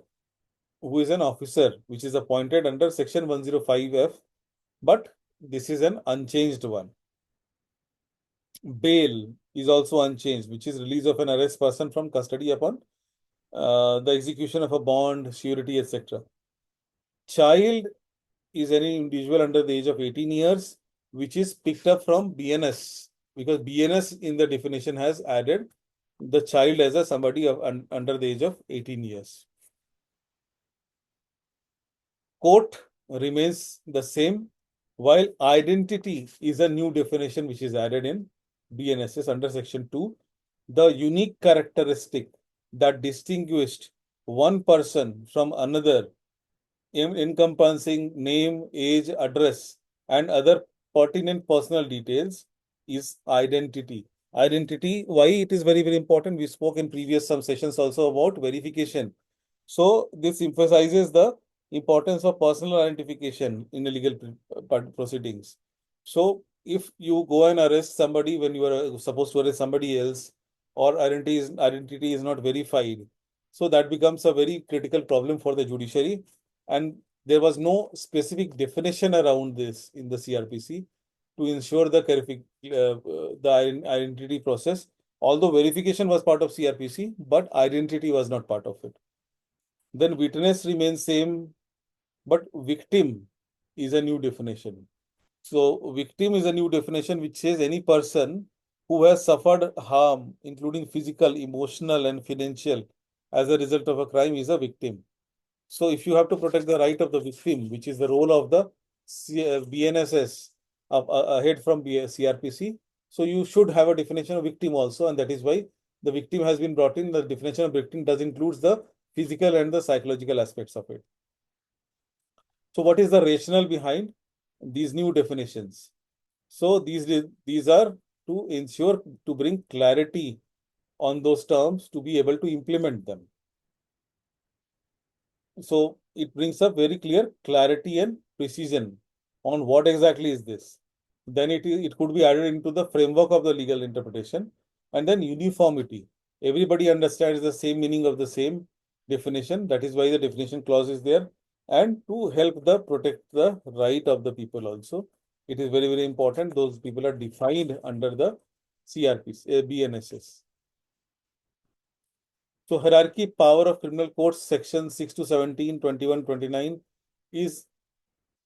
who is an officer, which is appointed under section 105F, but this is an unchanged one. Bail is also unchanged, which is release of an arrest person from custody upon the execution of a bond, surety, etc. Child is any individual under the age of 18 years, which is picked up from BNS, because BNS in the definition has added the child as a somebody of under the age of 18 years. Court remains the same, while identity is a new definition which is added in BNSS under section 2. The unique characteristic that distinguished one person from another, encompassing name, age, address, and other pertinent personal details, is identity. Identity, why it is very, very important? We spoke in previous some sessions also about verification. So this emphasizes the importance of personal identification in the legal proceedings. So if you go and arrest somebody when you are supposed to arrest somebody else, or identity is not verified, so that becomes a very critical problem for the judiciary. And there was no specific definition around this in the CRPC to ensure the identity process. Although verification was part of CRPC, but identity was not part of it. Then witness remains same, but victim is a new definition. So victim is a new definition which says any person who has suffered harm, including physical, emotional, and financial, as a result of a crime is a victim. So if you have to protect the right of the victim, which is the role of the BNSS ahead from CRPC, so you should have a definition of victim also, and that is why the victim has been brought in. The definition of victim does includes the physical and the psychological aspects of it. So what is the rationale behind these new definitions? So these are to ensure to bring clarity on those terms to be able to implement them. So it brings up very clear clarity and precision on what exactly is this. Then it could be added into the framework of the legal interpretation, and then uniformity. Everybody understands the same meaning of the same definition. That is why the definition clause is there, and to help the protect the right of the people also. It is very, very important. Those people are defined under the CRPs, BNSS. So hierarchy power of criminal courts section 6 to 17, 21, 29 is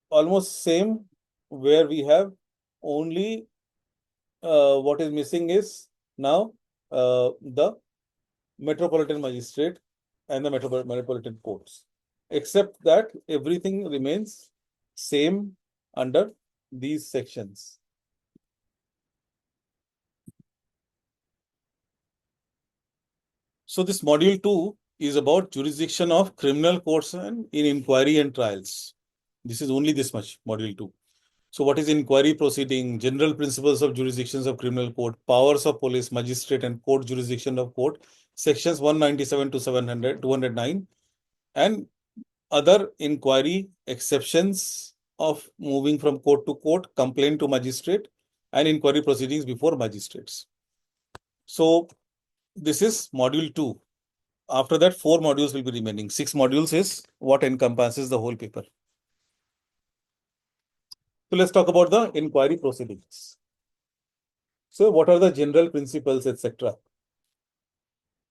almost same, where we have only what is missing is now the metropolitan magistrate and the metropolitan courts. Except that everything remains same under these sections. So this module 2 is about jurisdiction of criminal courts and in inquiry and trials. This is only this much, module 2. So what is inquiry proceeding, general principles of jurisdictions of criminal court, powers of police, magistrate and court jurisdiction of court, sections 197 to 700, 209, and other inquiry exceptions of moving from court to court, complaint to magistrate, and inquiry proceedings before magistrates. So this is module 2. After that, 4 modules will be remaining. 6 modules is what encompasses the whole paper. So let's talk about the inquiry proceedings. So what are the general principles, etc.?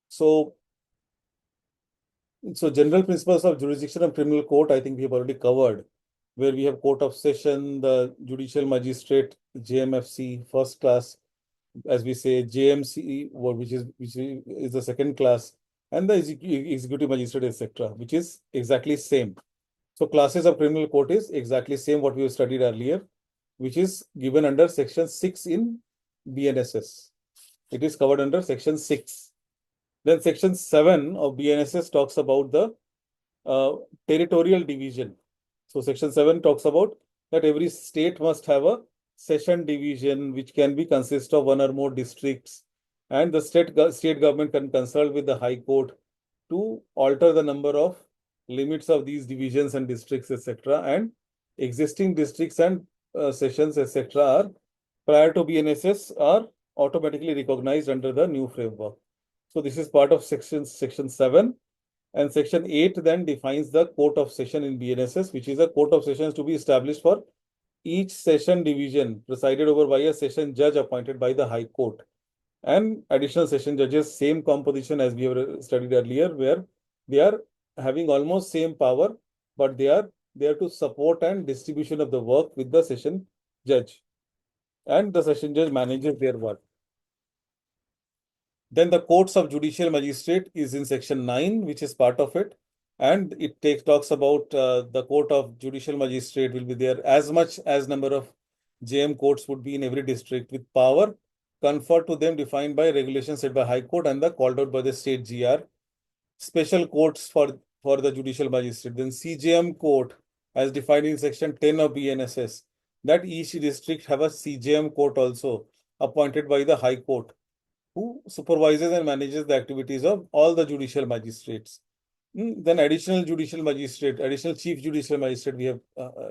So general principles of jurisdiction of criminal court, I think we have already covered, where we have court of session, the judicial magistrate, JMFC, first class, as we say, JMC, which is the second class, and the executive magistrate, etc., which is exactly same. So classes of criminal court is exactly same what we have studied earlier, which is given under section 6 in BNSS. It is covered under section 6. Then section 7 of BNSS talks about the territorial division. So section 7 talks about that every state must have a session division, which can be consist of one or more districts, and the state government can consult with the High Court to alter the number of limits of these divisions and districts, etc. And existing districts and sessions, etc. are prior to BNSS are automatically recognized under the new framework. So this is part of section 7. And section 8 then defines the court of session in BNSS, which is a court of sessions to be established for each session division presided over by a session judge appointed by the High Court. And additional session judges, same composition as we have studied earlier, where they are having almost same power, but they are there to support and distribution of the work with the session judge. And the session judge manages their work. Then the courts of judicial magistrate is in section 9, which is part of it. And it talks about the court of judicial magistrate will be there as much as number of JM courts would be in every district, with power conferred to them defined by regulations set by High Court and the called out by the state GR. Special courts for the judicial magistrate. Then CJM court as defined in section 10 of BNSS, that each district have a CJM court also appointed by the High Court, who supervises and manages the activities of all the judicial magistrates. Then additional judicial magistrate, additional chief judicial magistrate we have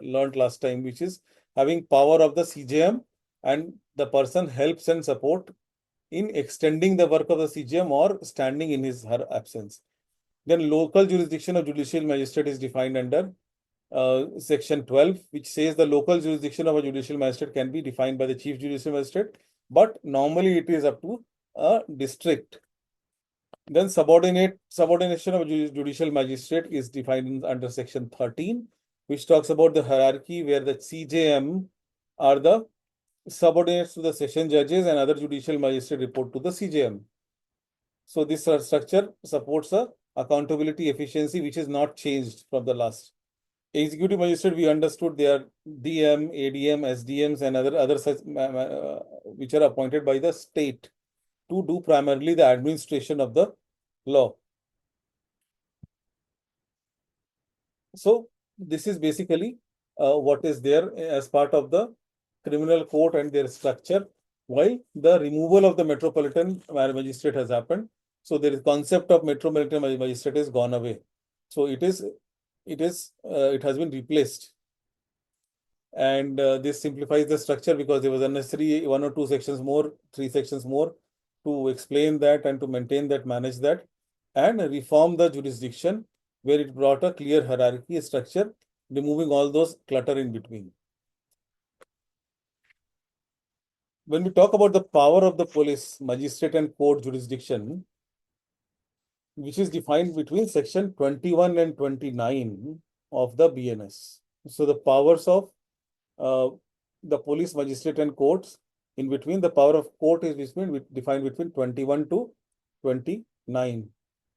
learned last time, which is having power of the CJM, and the person helps and support in extending the work of the CJM or standing in her absence. Then local jurisdiction of judicial magistrate is defined under section 12, which says the local jurisdiction of a judicial magistrate can be defined by the chief judicial magistrate, but normally it is up to a district. Then subordination of judicial magistrate is defined under section 13, which talks about the hierarchy, where the CJM are the subordinates to the session judges and other judicial magistrate report to the CJM. So this structure supports a accountability efficiency, which is not changed from the last. Executive magistrate, we understood they are DM, ADM, SDMs, and other such which are appointed by the state to do primarily the administration of the law. So this is basically what is there as part of the criminal court and their structure. While the removal of the metropolitan magistrate has happened, so there is concept of metropolitan magistrate is gone away. So it has been replaced, and this simplifies the structure because there was unnecessary one or two sections more, three sections more to explain that and to maintain that, manage that, and reform the jurisdiction where it brought a clear hierarchy structure, removing all those clutter in between. When we talk about the power of the police, magistrate, and court jurisdiction, which is defined between section 21 and 29 of the BNS. So the powers of uh, the police, magistrate, and courts. In between, the power of court is defined between 21 to 29.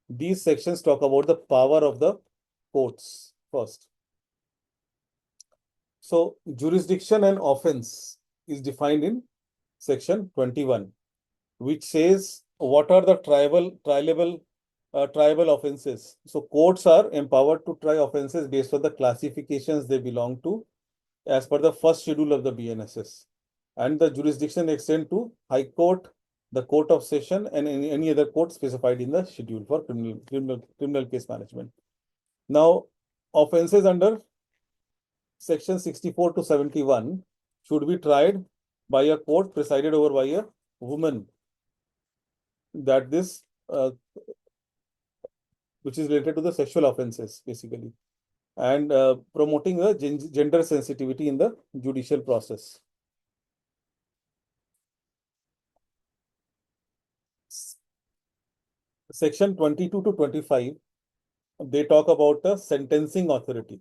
These sections talk about the power of the courts first. So, jurisdiction and offense is defined in section 21, which says what are the tribal offenses. So, courts are empowered to try offenses based on the classifications they belong to as per the first schedule of the BNSS. And the jurisdiction extend to High Court, the Court of Session, and any other court specified in the schedule for criminal case management. Now, offenses under section 64 to 71 should be tried by a court presided over by a woman. That this, which is related to the sexual offenses, basically, and promoting the gender sensitivity in the judicial process. Section 22 to 25, they talk about the sentencing authority.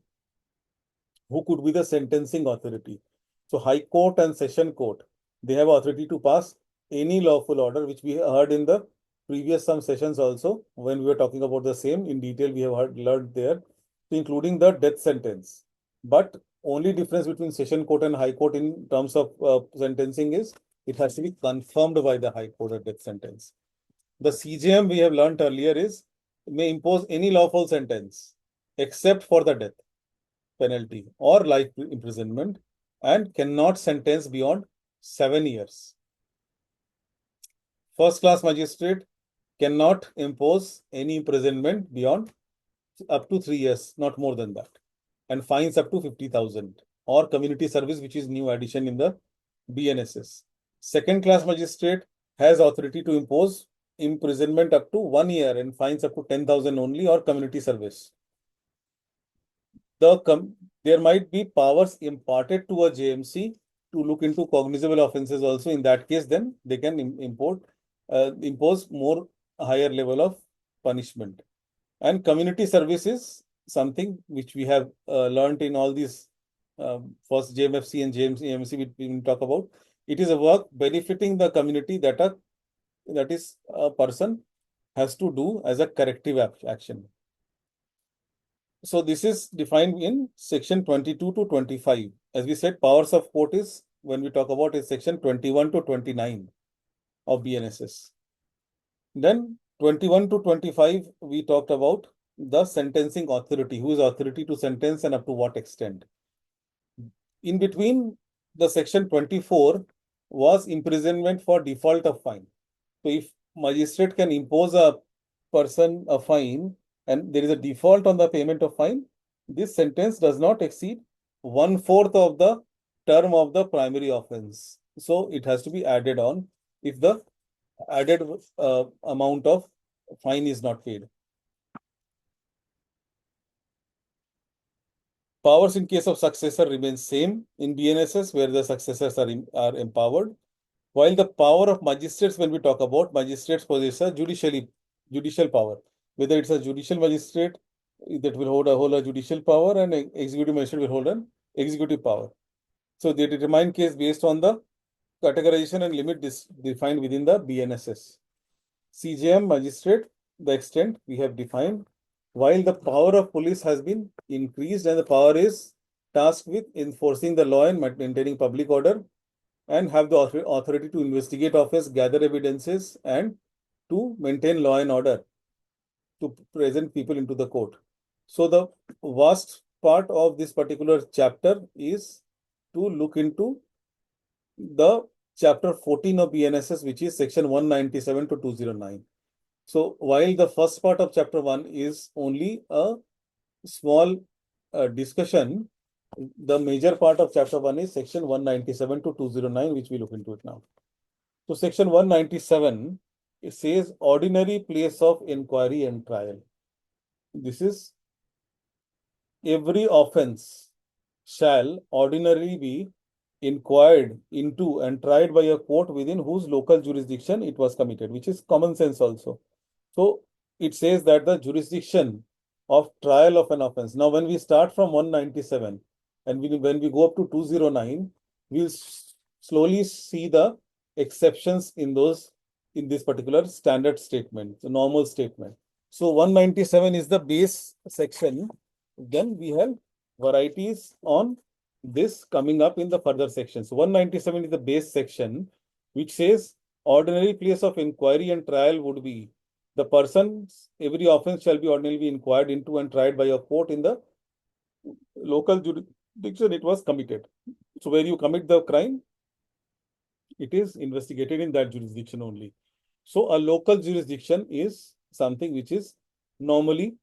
Who could be the sentencing authority? So High Court and Session Court, they have authority to pass any lawful order, which we heard in the previous some sessions also, when we were talking about the same in detail, we have learned there, including the death sentence. But only difference between Session Court and High Court in terms of sentencing is it has to be confirmed by the High Court, a death sentence. The CJM we have learned earlier is may impose any lawful sentence except for the death penalty or life imprisonment and cannot sentence beyond 7 years. First class magistrate cannot impose any imprisonment beyond up to 3 years, not more than that, and fines up to 50,000, or community service, which is new addition in the BNSS. Second class magistrate has authority to impose imprisonment up to 1 year and fines up to 10,000 only, or community service. There might be powers imparted to a JMC to look into cognizable offenses also. In that case, then they can impose more higher level of punishment. And community service is something which we have learned in all these first JMFC and JMC we talk about. It is a work benefiting the community that is a person has to do as a corrective action. So this is defined in section 22 to 25. As we said, powers of court is, when we talk about, is section 21 to 29 of BNSS. Then 21 to 25, we talked about the sentencing authority, who is authority to sentence and up to what extent. In between, the section 24 was imprisonment for default of fine. So if magistrate can impose a person a fine and there is a default on the payment of fine, this sentence does not exceed 1/4 of the term of the primary offense. So it has to be added on if the added amount of fine is not paid. Powers in case of successor remain same in BNSS, where the successors are empowered. While the power of magistrates, when we talk about magistrates, possess a judicial power. Whether it's a judicial magistrate that will hold a judicial power, and executive magistrate will hold an executive power. So they determine case based on the categorization and limit defined within the BNSS. CJM magistrate, the extent we have defined, while the power of police has been increased and the power is tasked with enforcing the law and maintaining public order, and have the authority to investigate offense, gather evidences, and to maintain law and order, to present people into the court. So the vast part of this particular chapter is to look into the chapter 14 of BNSS, which is section 197 to 209. So while the first part of chapter 1 is only a small discussion, the major part of chapter 1 is section 197 to 209, which we look into it now. So section 197, it says ordinary place of inquiry and trial. This is every offense shall ordinarily be inquired into and tried by a court within whose local jurisdiction it was committed, which is common sense also. So it says that the jurisdiction of trial of an offense. Now, when we start from 197 and when we go up to 209, we'll slowly see the exceptions in this particular standard statement, the normal statement. So 197 is the base section. Then we have varieties on this coming up in the further sections. 197 is the base section, which says ordinary place of inquiry and trial would be the person's every offense shall be ordinarily inquired into and tried by a court in the local jurisdiction it was committed. So where you commit the crime, it is investigated in that jurisdiction only. So a local jurisdiction is something which is normally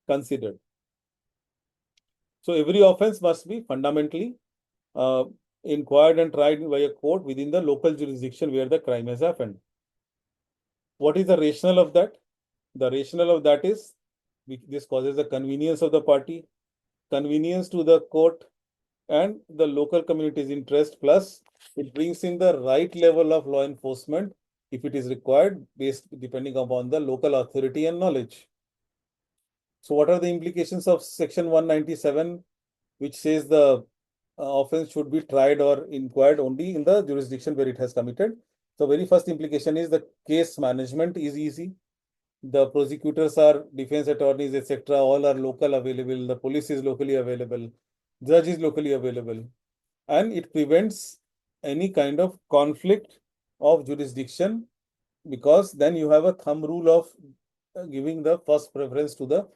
considered. So every offense must be fundamentally inquired and tried by a court within the local jurisdiction where the crime has happened. What is the rationale of that? The rationale of that is this causes the convenience of the party, convenience to the court, and the local community's interest, plus it brings in the right level of law enforcement if it is required, based depending upon the local authority and knowledge. So what are the implications of section 197, which says the offense should be tried or inquired only in the jurisdiction where it has committed? So very first implication is the case management is easy. The prosecutors are defense attorneys, etc. All are local available. The police is locally available. Judge is locally available. And it prevents any kind of conflict of jurisdiction, because then you have a thumb rule of giving the first preference to the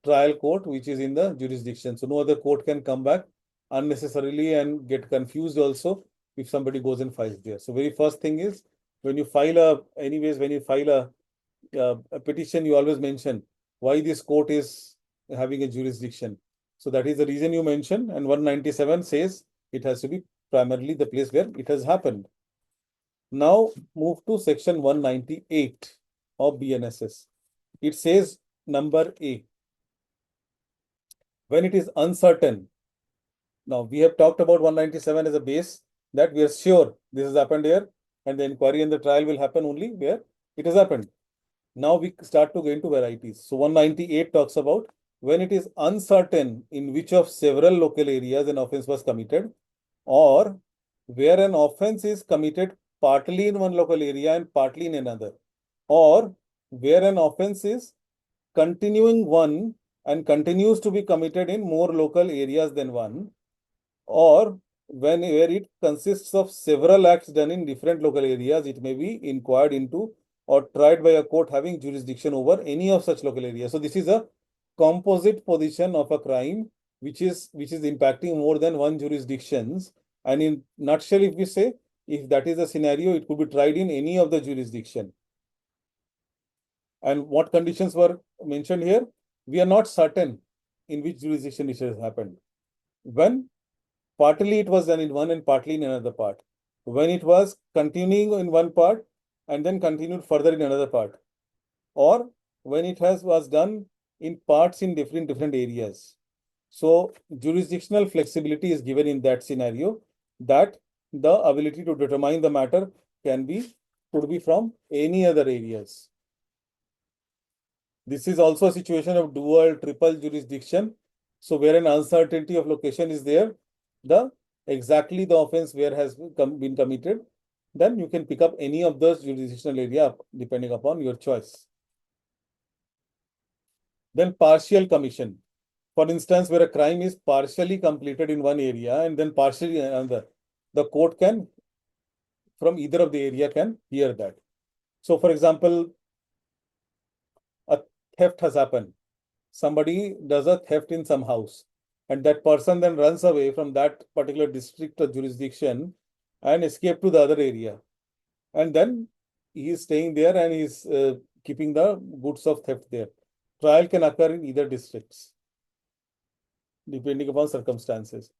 trial court, which is in the jurisdiction. So no other court can come back unnecessarily and get confused also if somebody goes and files there. So very first thing is when you file a petition, you always mention why this court is having a jurisdiction. So that is the reason you mention, and 197 says it has to be primarily the place where it has happened. Now move to section 198 of BNSS. It says number A, when it is uncertain. Now we have talked about 197 as a base, that we are sure this has happened here, and the inquiry and the trial will happen only where it has happened. Now we start to go into varieties. So 198 talks about when it is uncertain in which of several local areas an offense was committed, or where an offense is committed partly in one local area and partly in another, or where an offense is continuing one and continues to be committed in more local areas than one, or where it consists of several acts done in different local areas, it may be inquired into or tried by a court having jurisdiction over any of such local areas. So this is a composite position of a crime which is impacting more than one jurisdictions. And in nutshell, if we say, if that is the scenario, it could be tried in any of the jurisdiction. And what conditions were mentioned here? We are not certain in which jurisdiction it has happened. When partly it was done in one and partly in another part. When it was continuing in one part and then continued further in another part. Or when it was done in parts in different areas. So jurisdictional flexibility is given in that scenario, that the ability to determine the matter could be from any other areas. This is also a situation of dual, triple jurisdiction. So where an uncertainty of location is there, exactly the offense where has been committed, then you can pick up any of those jurisdictional area depending upon your choice. Then partial commission. For instance, where a crime is partially completed in one area and then partially in another, the court can, from either of the area, can hear that. So for example, a theft has happened. Somebody does a theft in some house. and that person then runs away from that particular district or jurisdiction and escape to the other area. And then he is staying there and he is keeping the goods of theft there. Trial can occur in either districts, depending upon circumstances.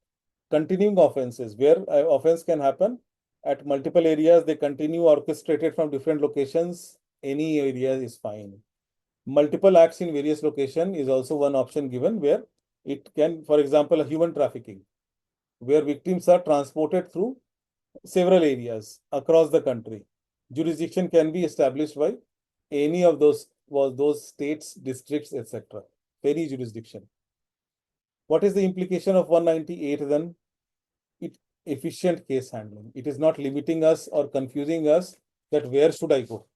Continuing offenses, where offense can happen at multiple areas, they continue orchestrated from different locations, any area is fine. Multiple acts in various locations is also one option given, where it can, for example, human trafficking, where victims are transported through several areas across the country. Jurisdiction can be established by any of those states, districts, etc. Any jurisdiction. What is the implication of 198 then? Efficient case handling. It is not limiting us or confusing us that where should I go?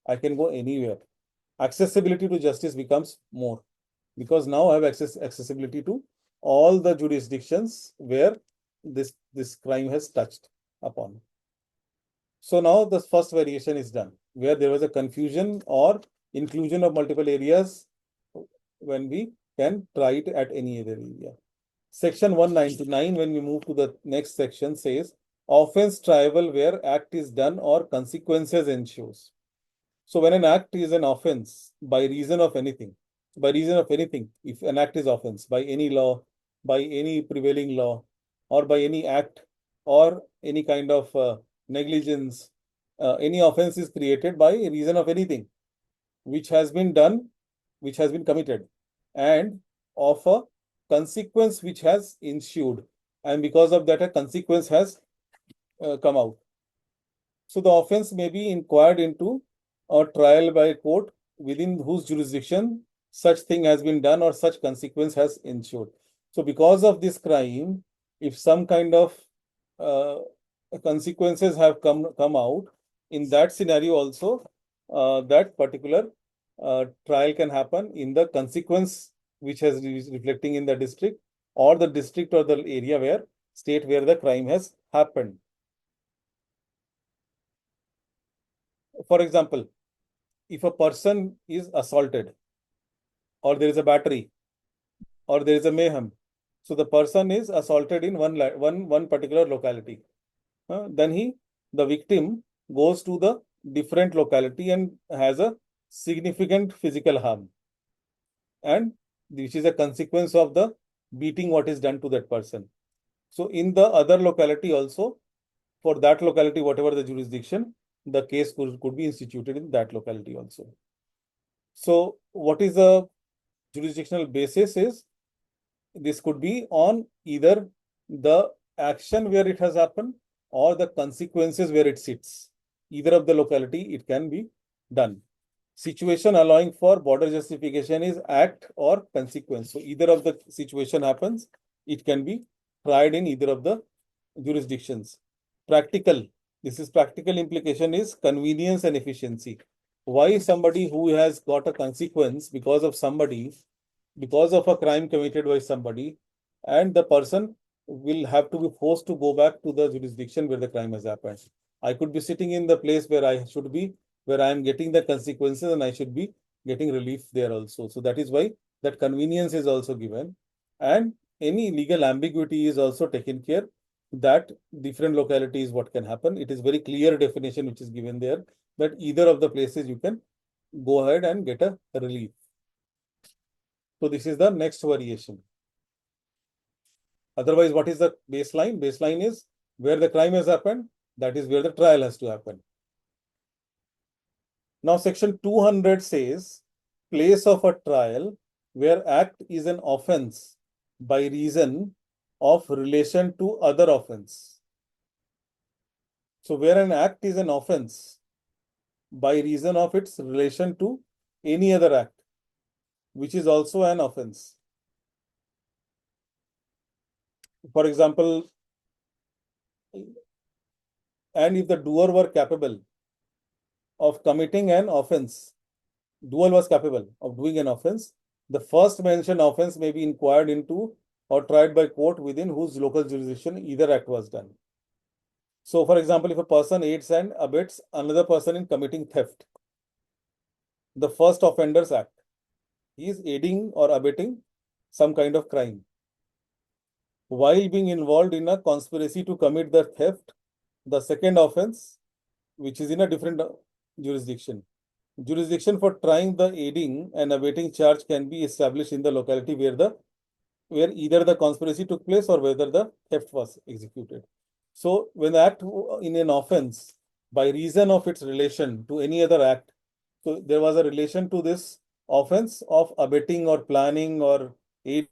I can go anywhere. Accessibility to justice becomes more, because now I have accessibility to all the jurisdictions where this crime has touched upon. So now the first variation is done, where there was a confusion or inclusion of multiple areas when we can try it at any other area. Section 199, when we move to the next section, says offense triable where act is done or consequences ensues. So when an act is an offense by reason of anything, if an act is offense by any law, by any prevailing law, or by any act, or any kind of negligence, any offense is created by reason of anything which has been done, which has been committed, and of a consequence which has ensued, and because of that a consequence has come out. So the offense may be inquired into or trial by a court within whose jurisdiction such thing has been done or such consequence has ensued. So because of this crime, if some kind of uh, consequences have come out, in that scenario also, that particular trial can happen in the consequence which has reflecting in the district, or the district or the area where state where the crime has happened. For example, if a person is assaulted, or there is a battery, or there is a mayhem, so the person is assaulted in one particular locality. Then the victim goes to the different locality and has a significant physical harm, and this is a consequence of the beating what is done to that person. So in the other locality also, for that locality, whatever the jurisdiction, the case could be instituted in that locality also. So what is the jurisdictional basis is, this could be on either the action where it has happened or the consequences where it sits. Either of the locality, it can be done. Situation allowing for border justification is act or consequence. So either of the situation happens, it can be tried in either of the jurisdictions. Practical. This is practical implication is convenience and efficiency. Why somebody who has got a consequence because of somebody, because of a crime committed by somebody, and the person will have to be forced to go back to the jurisdiction where the crime has happened. I could be sitting in the place where I should be, where I am getting the consequences, and I should be getting relief there also. So that is why that convenience is also given, and any legal ambiguity is also taken care, that different localities what can happen. It is very clear definition which is given there, that either of the places you can go ahead and get a relief. So this is the next variation. Otherwise, what is the baseline? Baseline is where the crime has happened, that is where the trial has to happen. Now, section 200 says, place of a trial where act is an offense by reason of relation to other offense. So where an act is an offense by reason of its relation to any other act, which is also an offense. For example, and if the doer were capable of committing an offense, doer was capable of doing an offense, the first mentioned offense may be inquired into or tried by court within whose local jurisdiction either act was done. So, for example, if a person aids and abets another person in committing theft, the first offender's act, he is aiding or abetting some kind of crime. while being involved in a conspiracy to commit the theft, the second offense, which is in a different jurisdiction. Jurisdiction for trying the aiding and abetting charge can be established in the locality where either the conspiracy took place or whether the theft was executed. So when the act in an offense by reason of its relation to any other act, so there was a relation to this offense of abetting or planning or aid.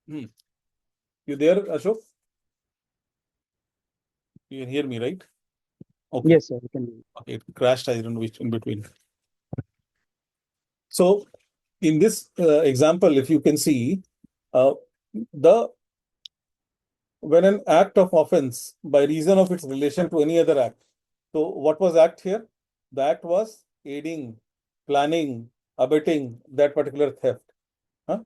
You there, Ashok? You can hear me, right? Okay. Yes, sir. We can. Okay, it crashed. I don't know which in between. So in this example, if you can see, uh, the when an act of offense by reason of its relation to any other act. So what was act here? The act was aiding, planning, abetting that particular theft. Huh?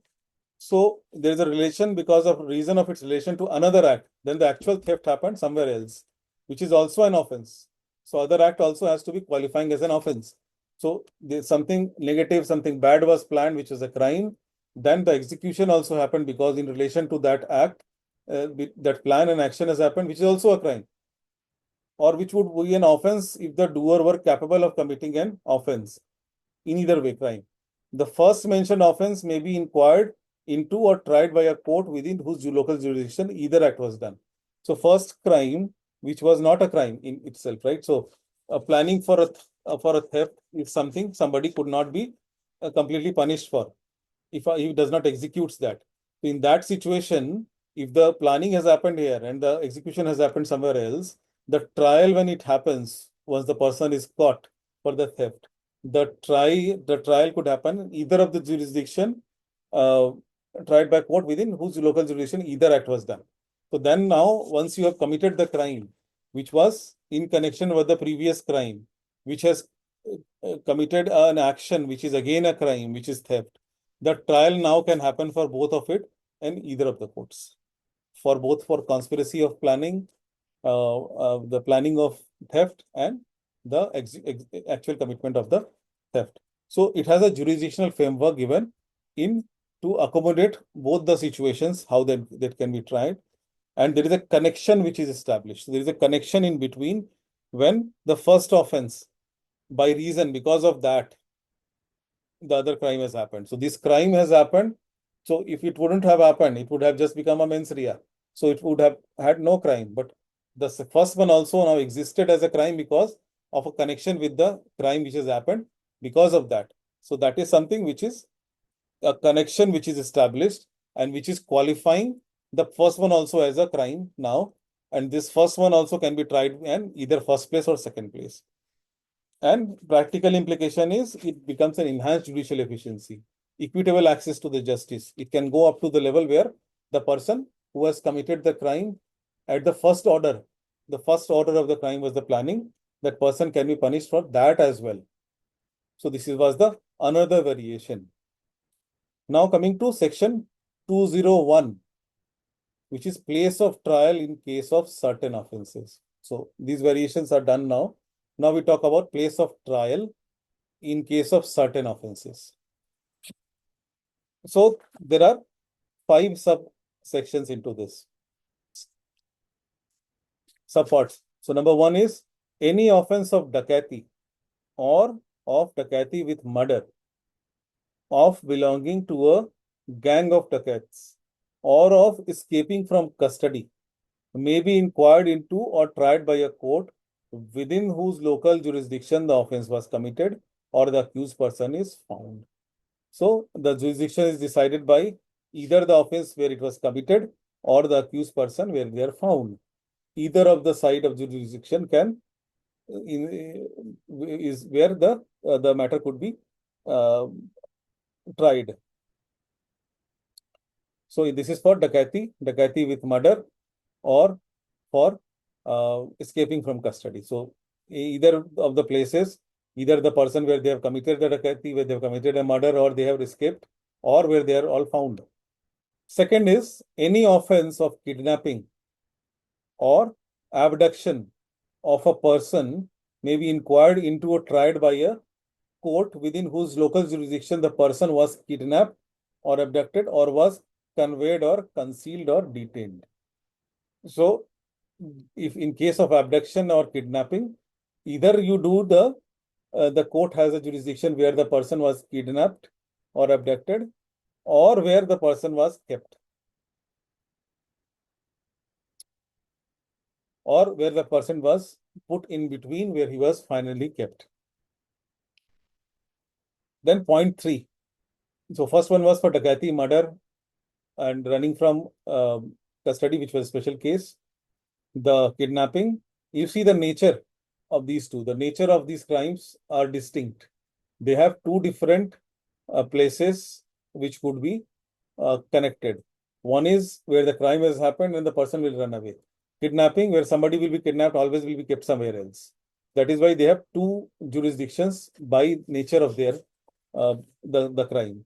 So there is a relation because of reason of its relation to another act. Then the actual theft happened somewhere else, which is also an offense. So other act also has to be qualifying as an offense. So there's something negative, something bad was planned, which is a crime. Then the execution also happened because in relation to that act, that plan and action has happened, which is also a crime, or which would be an offense if the doer were capable of committing an offense. In either way, crime. The first mentioned offense may be inquired into or tried by a court within whose local jurisdiction either act was done. So first crime, which was not a crime in itself, right? So planning for a theft is something somebody could not be completely punished for if he does not executes that. So in that situation, if the planning has happened here and the execution has happened somewhere else, the trial when it happens, once the person is caught for the theft, the trial could happen in either of the jurisdiction uh, tried by court within whose local jurisdiction either act was done. So then now, once you have committed the crime, which was in connection with the previous crime, which has committed an action which is again a crime, which is theft, the trial now can happen for both of it and either of the courts. For both for conspiracy of planning, the planning of theft and the actual commitment of the theft. So it has a jurisdictional framework given in to accommodate both the situations, how that can be tried. And there is a connection which is established. So there is a connection in between when the first offense, by reason, because of that, the other crime has happened. So this crime has happened. So if it wouldn't have happened, it would have just become a mens rea. So it would have had no crime. But the first one also now existed as a crime because of a connection with the crime which has happened because of that. So that is something which is a connection which is established and which is qualifying the first one also as a crime now. And this first one also can be tried in either first place or second place. And practical implication is it becomes an enhanced judicial efficiency, equitable access to the justice. It can go up to the level where the person who has committed the crime at the first order of the crime was the planning, that person can be punished for that as well. So this was the another variation. Now coming to section 201, which is place of trial in case of certain offenses. So these variations are done now. Now we talk about place of trial in case of certain offenses. So there are 5 subsections into this. Subparts. So number 1 is any offense of dacoity or of dacoity with murder, of belonging to a gang of dacoits, or of escaping from custody may be inquired into or tried by a court within whose local jurisdiction the offense was committed or the accused person is found. So the jurisdiction is decided by either the offense where it was committed or the accused person where they are found. Either of the side of jurisdiction can is where the matter could be tried. So this is for dacoity with murder, or for escaping from custody. So either of the places, either the person where they have committed the dacoity, where they have committed a murder, or they have escaped, or where they are all found. Second is any offense of kidnapping or abduction of a person may be inquired into or tried by a court within whose local jurisdiction the person was kidnapped or abducted, or was conveyed or concealed or detained. So, if in case of abduction or kidnapping, either you do the court has a jurisdiction where the person was kidnapped or abducted, or where the person was kept, or where the person was put in between where he was finally kept. Then point 3. So first one was for Dakati, murder, and running from custody, which was a special case. The kidnapping, you see the nature of these two. The nature of these crimes are distinct. They have two different places which could be connected. One is where the crime has happened and the person will run away. Kidnapping, where somebody will be kidnapped, always will be kept somewhere else. That is why they have two jurisdictions by nature of their the crime.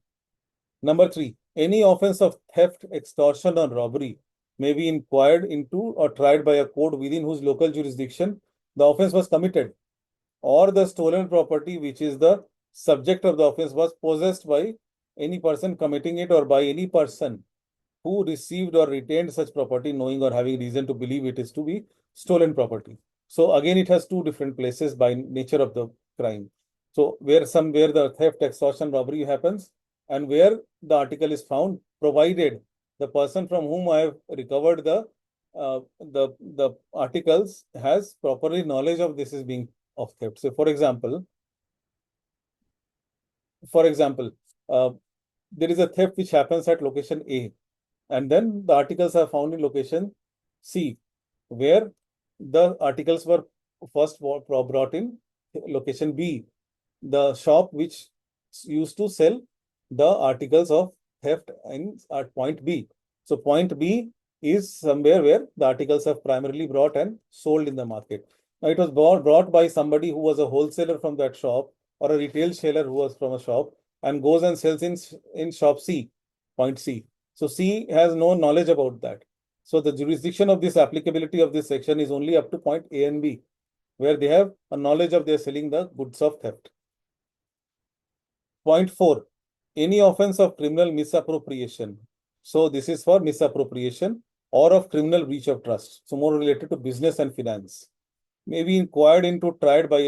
Number 3, any offense of theft, extortion, or robbery may be inquired into or tried by a court within whose local jurisdiction the offense was committed, or the stolen property, which is the subject of the offense, was possessed by any person committing it or by any person who received or retained such property knowing or having reason to believe it is to be stolen property. So again, it has two different places by nature of the crime. So where the theft, extortion, robbery happens, and where the article is found, provided the person from whom I have recovered the articles has properly knowledge of this is being of theft. So for example, there is a theft which happens at location A, and then the articles are found in location C, where the articles were first brought in location B, the shop which used to sell the articles of theft at point B. So point B is somewhere where the articles are primarily brought and sold in the market. Now it was brought by somebody who was a wholesaler from that shop, or a retail seller who was from a shop, and goes and sells in shop C, point C. So C has no knowledge about that. So the jurisdiction of this applicability of this section is only up to point A and B, where they have a knowledge of they're selling the goods of theft. Point 4, any offense of criminal misappropriation. So this is for misappropriation or of criminal breach of trust. So more related to business and finance. May be inquired into or tried by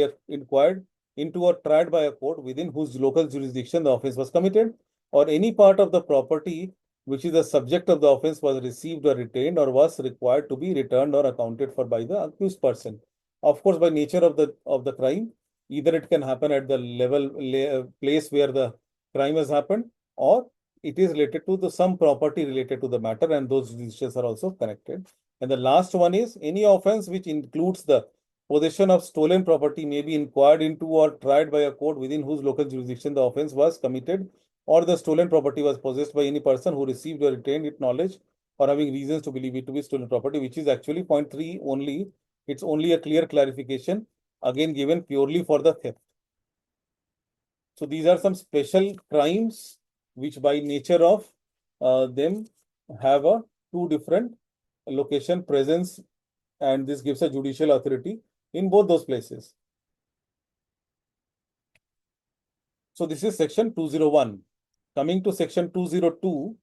a court within whose local jurisdiction the offense was committed, or any part of the property which is the subject of the offense was received or retained or was required to be returned or accounted for by the accused person. Of course, by nature of the crime, either it can happen at the place where the crime has happened, or it is related to some property related to the matter, and those jurisdictions are also connected. And the last one is any offense which includes the possession of stolen property may be inquired into or tried by a court within whose local jurisdiction the offense was committed, or the stolen property was possessed by any person who received or retained it knowledge or having reasons to believe it to be stolen property, which is actually point 3 only. It's only a clear clarification, again given purely for the theft. So these are some special crimes which by nature of them have a two different location presence, and this gives a judicial authority in both those places. So this is section 201. Coming to section 202,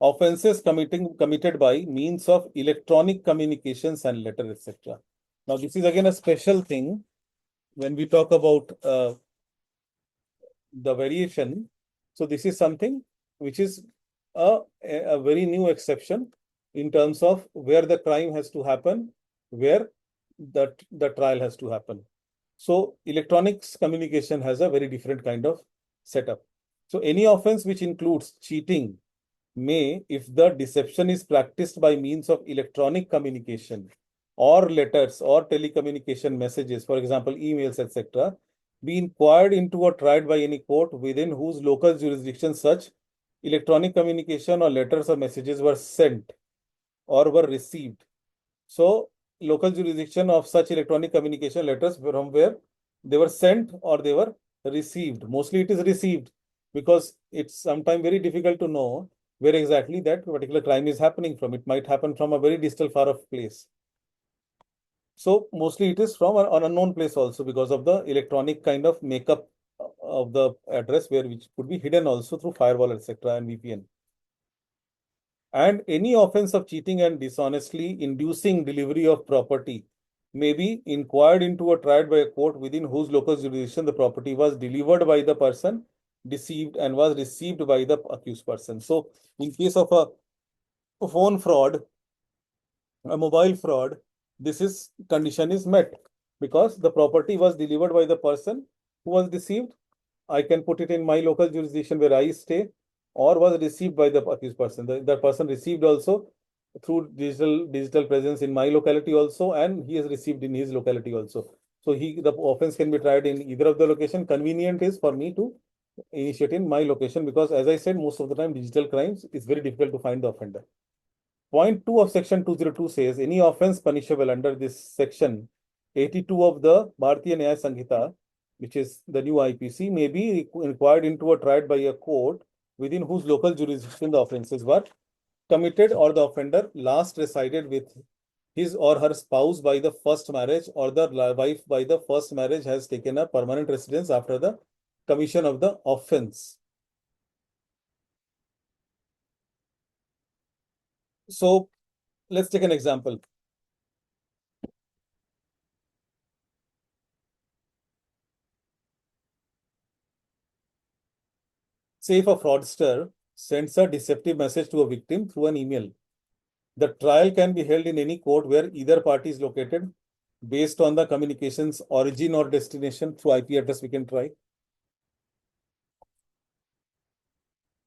offenses committed by means of electronic communications and letter, etc. Now this is again a special thing when we talk about the variation. So this is something which is a very new exception in terms of where the crime has to happen, where the trial has to happen. So electronics communication has a very different kind of setup. So any offense which includes cheating may, if the deception is practiced by means of electronic communication or letters or telecommunication messages, for example, emails, etc., be inquired into or tried by any court within whose local jurisdiction such electronic communication or letters or messages were sent or were received. So local jurisdiction of such electronic communication letters from where they were sent or they were received. Mostly it is received, because it's sometimes very difficult to know where exactly that particular crime is happening from. It might happen from a very distal, far off place. So mostly it is from an unknown place also, because of the electronic kind of makeup of the address where which could be hidden also through firewall, etc., and VPN. And any offense of cheating and dishonestly inducing delivery of property may be inquired into or tried by a court within whose local jurisdiction the property was delivered by the person deceived and was received by the accused person. So, in case of a phone fraud, a mobile fraud, this is condition is met because the property was delivered by the person who was deceived. I can put it in my local jurisdiction where I stay, or was received by the accused person. The person received also through digital presence in my locality also, and he has received in his locality also. So the offense can be tried in either of the location. Convenient is for me to initiate in my location because, as I said, most of the time digital crimes is very difficult to find the offender. Point 2 of section 202 says any offense punishable under this section 82 of the Bharatiya Nagarik Sanhita, which is the new IPC, may be inquired into or tried by a court within whose local jurisdiction the offenses were committed or the offender last resided with his or her spouse by the first marriage or the wife by the first marriage has taken a permanent residence after the commission of the offense. So let's take an example. Say if a fraudster sends a deceptive message to a victim through an email, the trial can be held in any court where either party is located based on the communication's origin or destination. Through IP address, we can try.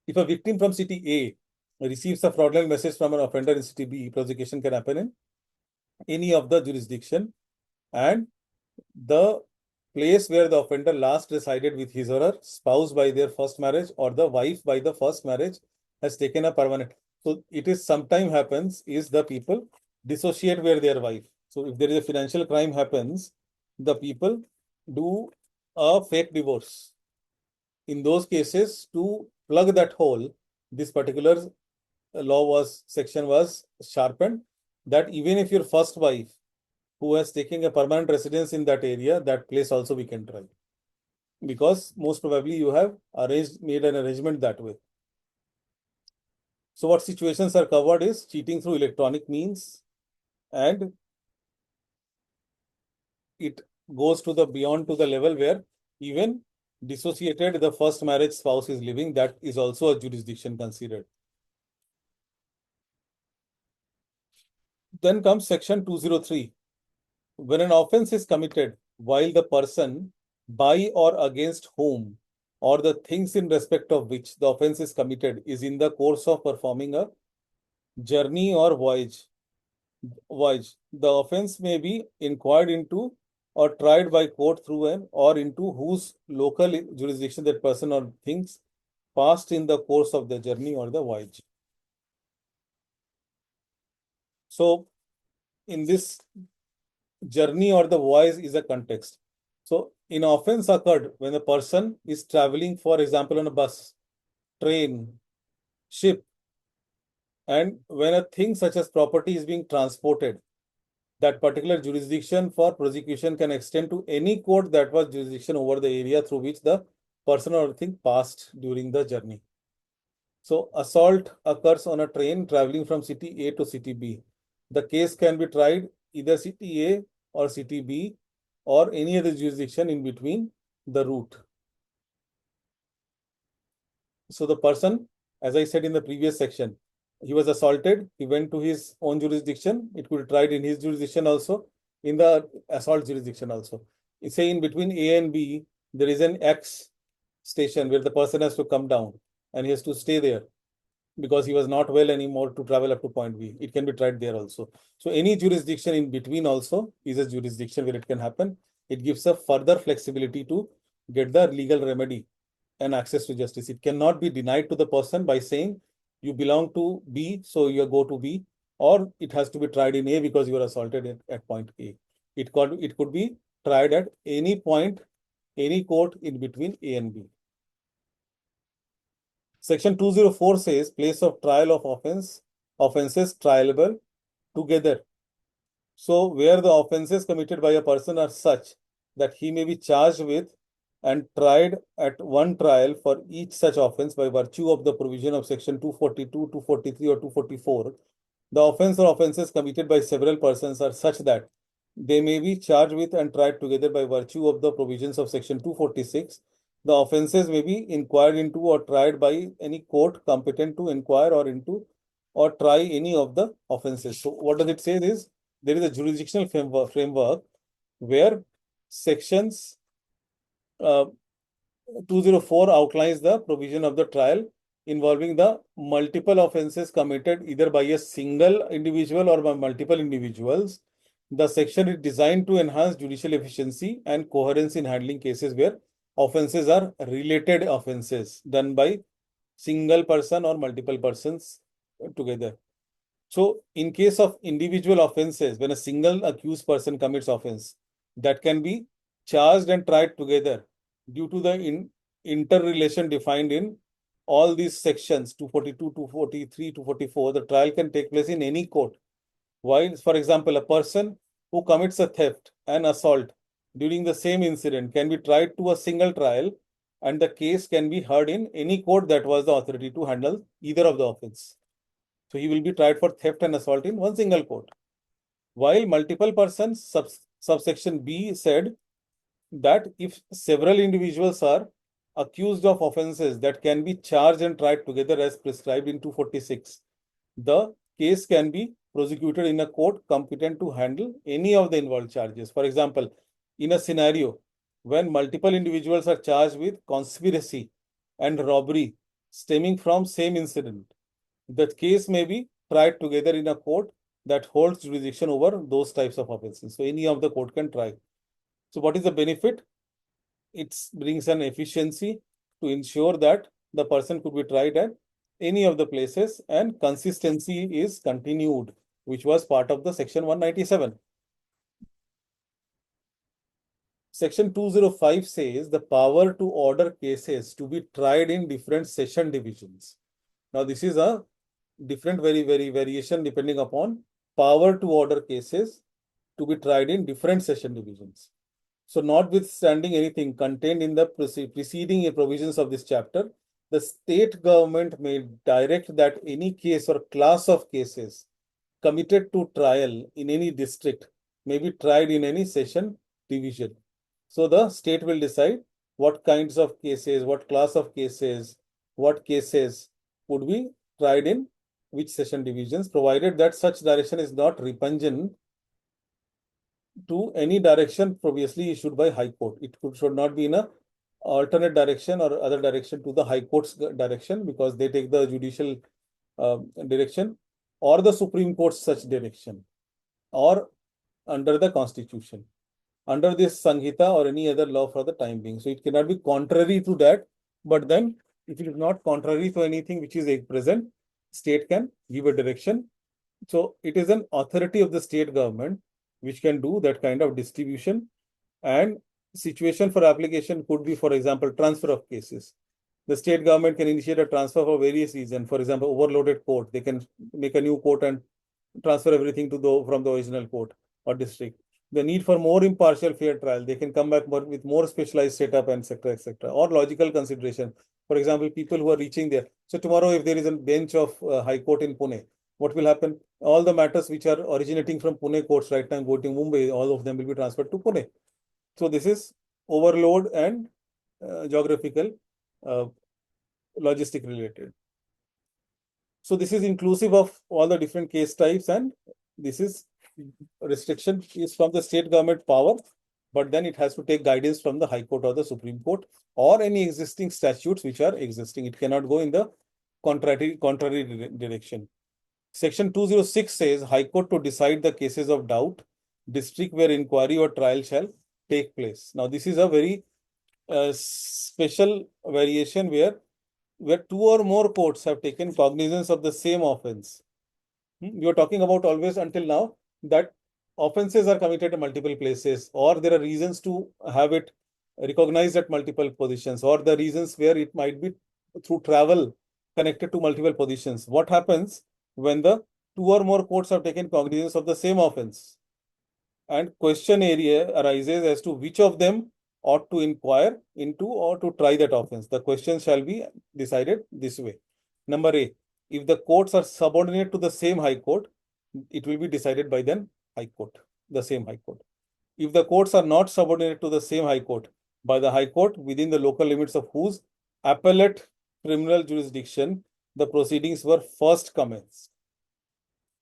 If a victim from city A receives a fraudulent message from an offender in city B, prosecution can happen in any of the jurisdiction, and the place where the offender last resided with his or her spouse by their first marriage or the wife by the first marriage has taken a permanent. So it is sometime happens is the people dissociate where their wife. So if there is a financial crime happens, the people do a fake divorce. In those cases, to plug that hole, this particular section was sharpened that even if your first wife who has taken a permanent residence in that area, that place also we can try. Because most probably you have made an arrangement that way. So what situations are covered is cheating through electronic means, and it goes to the beyond to the level where even dissociated the first marriage spouse is living, that is also a jurisdiction considered. Then comes section 203. When an offense is committed while the person by or against whom or the things in respect of which the offense is committed is in the course of performing a journey or voyage, the offense may be inquired into or tried by court through an or into whose local jurisdiction that person or things passed in the course of the journey or the voyage. So in this journey or the voyage is a context. So an offense occurred when a person is traveling, for example, on a bus, train, ship, and when a thing such as property is being transported, that particular jurisdiction for prosecution can extend to any court that was jurisdiction over the area through which the person or thing passed during the journey. So assault occurs on a train traveling from city A to city B. The case can be tried either city A or city B or any other jurisdiction in between the route. So the person, as I said in the previous section, he was assaulted, he went to his own jurisdiction, it could be tried in his jurisdiction also, in the assault jurisdiction also. Say in between A and B, there is an X station where the person has to come down and he has to stay there because he was not well anymore to travel up to point B. It can be tried there also. So any jurisdiction in between also is a jurisdiction where it can happen. It gives a further flexibility to get the legal remedy and access to justice. It cannot be denied to the person by saying you belong to B, so you go to B, or it has to be tried in A because you are assaulted at point A. It could be tried at any point, any court in between A and B. Section 204 says place of trial of offenses trialable together. So where the offenses committed by a person are such that he may be charged with and tried at one trial for each such offense by virtue of the provision of section 242, 243, or 244, the offense or offenses committed by several persons are such that they may be charged with and tried together by virtue of the provisions of section 246. The offenses may be inquired into or tried by any court competent to inquire or into or try any of the offenses. So what does it say is there is a jurisdictional framework where sections 204 outlines the provision of the trial involving the multiple offenses committed either by a single individual or by multiple individuals. The section is designed to enhance judicial efficiency and coherence in handling cases where offenses are related offenses done by single person or multiple persons together. So, in case of individual offenses, when a single accused person commits offense, that can be charged and tried together due to the interrelation defined in all these sections 242, 243, 244. The trial can take place in any court. While, for example, a person who commits a theft and assault during the same incident can be tried to a single trial, and the case can be heard in any court that was the authority to handle either of the offense. So he will be tried for theft and assault in one single court. While multiple persons, subsection B said that if several individuals are accused of offenses that can be charged and tried together as prescribed in 246, the case can be prosecuted in a court competent to handle any of the involved charges. For example, in a scenario when multiple individuals are charged with conspiracy and robbery stemming from same incident, that case may be tried together in a court that holds jurisdiction over those types of offenses. So any of the court can try. So what is the benefit? It brings an efficiency to ensure that the person could be tried at any of the places and consistency is continued, which was part of the section 197. Section 205 says the power to order cases to be tried in different session divisions. Now, this is a different variation depending upon power to order cases to be tried in different session divisions. So notwithstanding anything contained in the preceding provisions of this chapter, the state government may direct that any case or class of cases committed to trial in any district may be tried in any session division. So the state will decide what kinds of cases, what class of cases, what cases would be tried in which session divisions, provided that such direction is not repugnant to any direction previously issued by High Court. It should not be in a alternate direction or other direction to the High Court's direction because they take the judicial direction or the Supreme Court's such direction or under the Constitution, under this Sanhita or any other law for the time being. So it cannot be contrary to that, but then if it is not contrary to anything which is present, state can give a direction. So it is an authority of the state government which can do that kind of distribution, and situation for application could be, for example, transfer of cases. The state government can initiate a transfer for various reasons. For example, overloaded court, they can make a new court and transfer everything to from the original court or district. The need for more impartial fair trial, they can come back with more specialized setup and etc. etc. Or logical consideration. For example, people who are reaching there. So tomorrow, if there is a bench of High Court in Pune, what will happen? All the matters which are originating from Pune courts right now go to Mumbai, all of them will be transferred to Pune. So this is overload and geographical, logistic related. So this is inclusive of all the different case types, and this is restriction is from the state government power, but then it has to take guidance from the High Court or the Supreme Court or any existing statutes which are existing. It cannot go in the contrary direction. Section 206 says High Court to decide the cases of doubt, district where inquiry or trial shall take place. Now, this is a very special variation where two or more courts have taken cognizance of the same offense. We are talking about always until now that offenses are committed at multiple places, or there are reasons to have it recognized at multiple positions, or the reasons where it might be through travel connected to multiple positions. What happens when the two or more courts have taken cognizance of the same offense? And question area arises as to which of them ought to inquire into or to try that offense. The question shall be decided this way. Number A, if the courts are subordinate to the same High Court, it will be decided by then High Court, the same High Court. If the courts are not subordinate to the same High Court, by the High Court within the local limits of whose appellate criminal jurisdiction the proceedings were first commenced,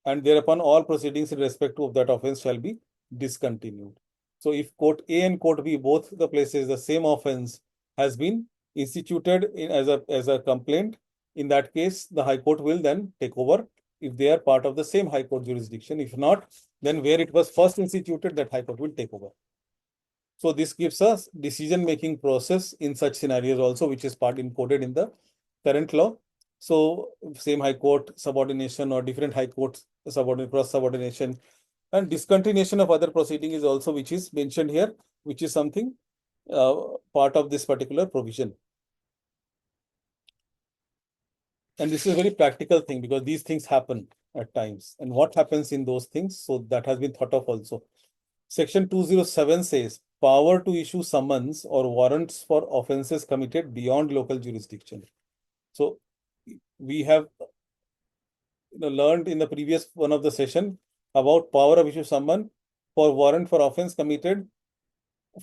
and thereupon all proceedings in respect of that offence shall be discontinued. So if Court A and Court B, both the places, the same offence has been instituted as a complaint, in that case, the High Court will then take over if they are part of the same High Court jurisdiction. If not, then where it was first instituted, that High Court will take over. So this gives us decision-making process in such scenarios also, which is part encoded in the current law. So same High Court subordination or different High Courts cross-subordination, and discontinuation of other proceeding is also, which is mentioned here, which is something part of this particular provision. And this is a very practical thing because these things happen at times. And what happens in those things? So that has been thought of also. Section 207 says, power to issue summons or warrants for offences committed beyond local jurisdiction. So we have learned in the previous one of the session about power of issue summon for warrant for offence committed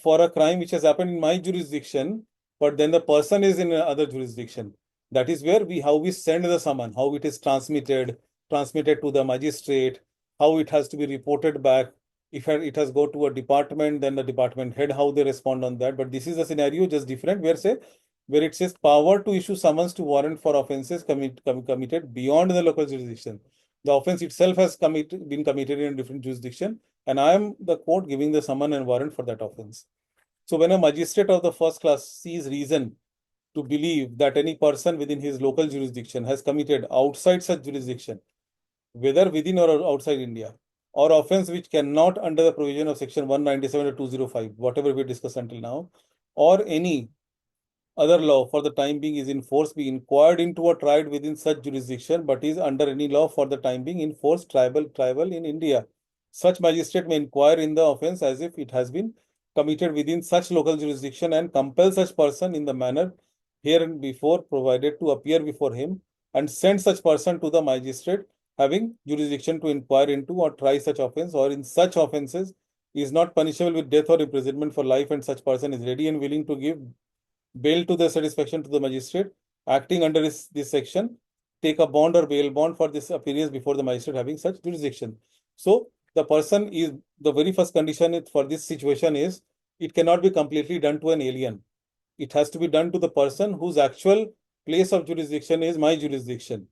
for a crime which has happened in my jurisdiction, but then the person is in another jurisdiction. That is where how we send the summon, how it is transmitted to the magistrate, how it has to be reported back. If it has go to a department, then the department head, how they respond on that. But this is a scenario just different where it says power to issue summons to warrant for offences committed beyond the local jurisdiction. The offence itself has been committed in a different jurisdiction, and I am the court giving the summon and warrant for that offence. So when a magistrate of the first class sees reason to believe that any person within his local jurisdiction has committed outside such jurisdiction, whether within or outside India, or offence which cannot, under the provision of section 197 or 205, whatever we discussed until now, or any other law for the time being is in force, be inquired into or tried within such jurisdiction, but is under any law for the time being in force tribal in India. Such magistrate may inquire in the offence as if it has been committed within such local jurisdiction and compel such person in the manner hereinbefore provided to appear before him, and send such person to the magistrate having jurisdiction to inquire into or try such offence, or in such offences is not punishable with death or imprisonment for life, and such person is ready and willing to give bail to the satisfaction to the magistrate acting under this section, take a bond or bail bond for this appearance before the magistrate having such jurisdiction. So the person is, the very first condition for this situation is it cannot be completely done to an alien. It has to be done to the person whose actual place of jurisdiction is my jurisdiction.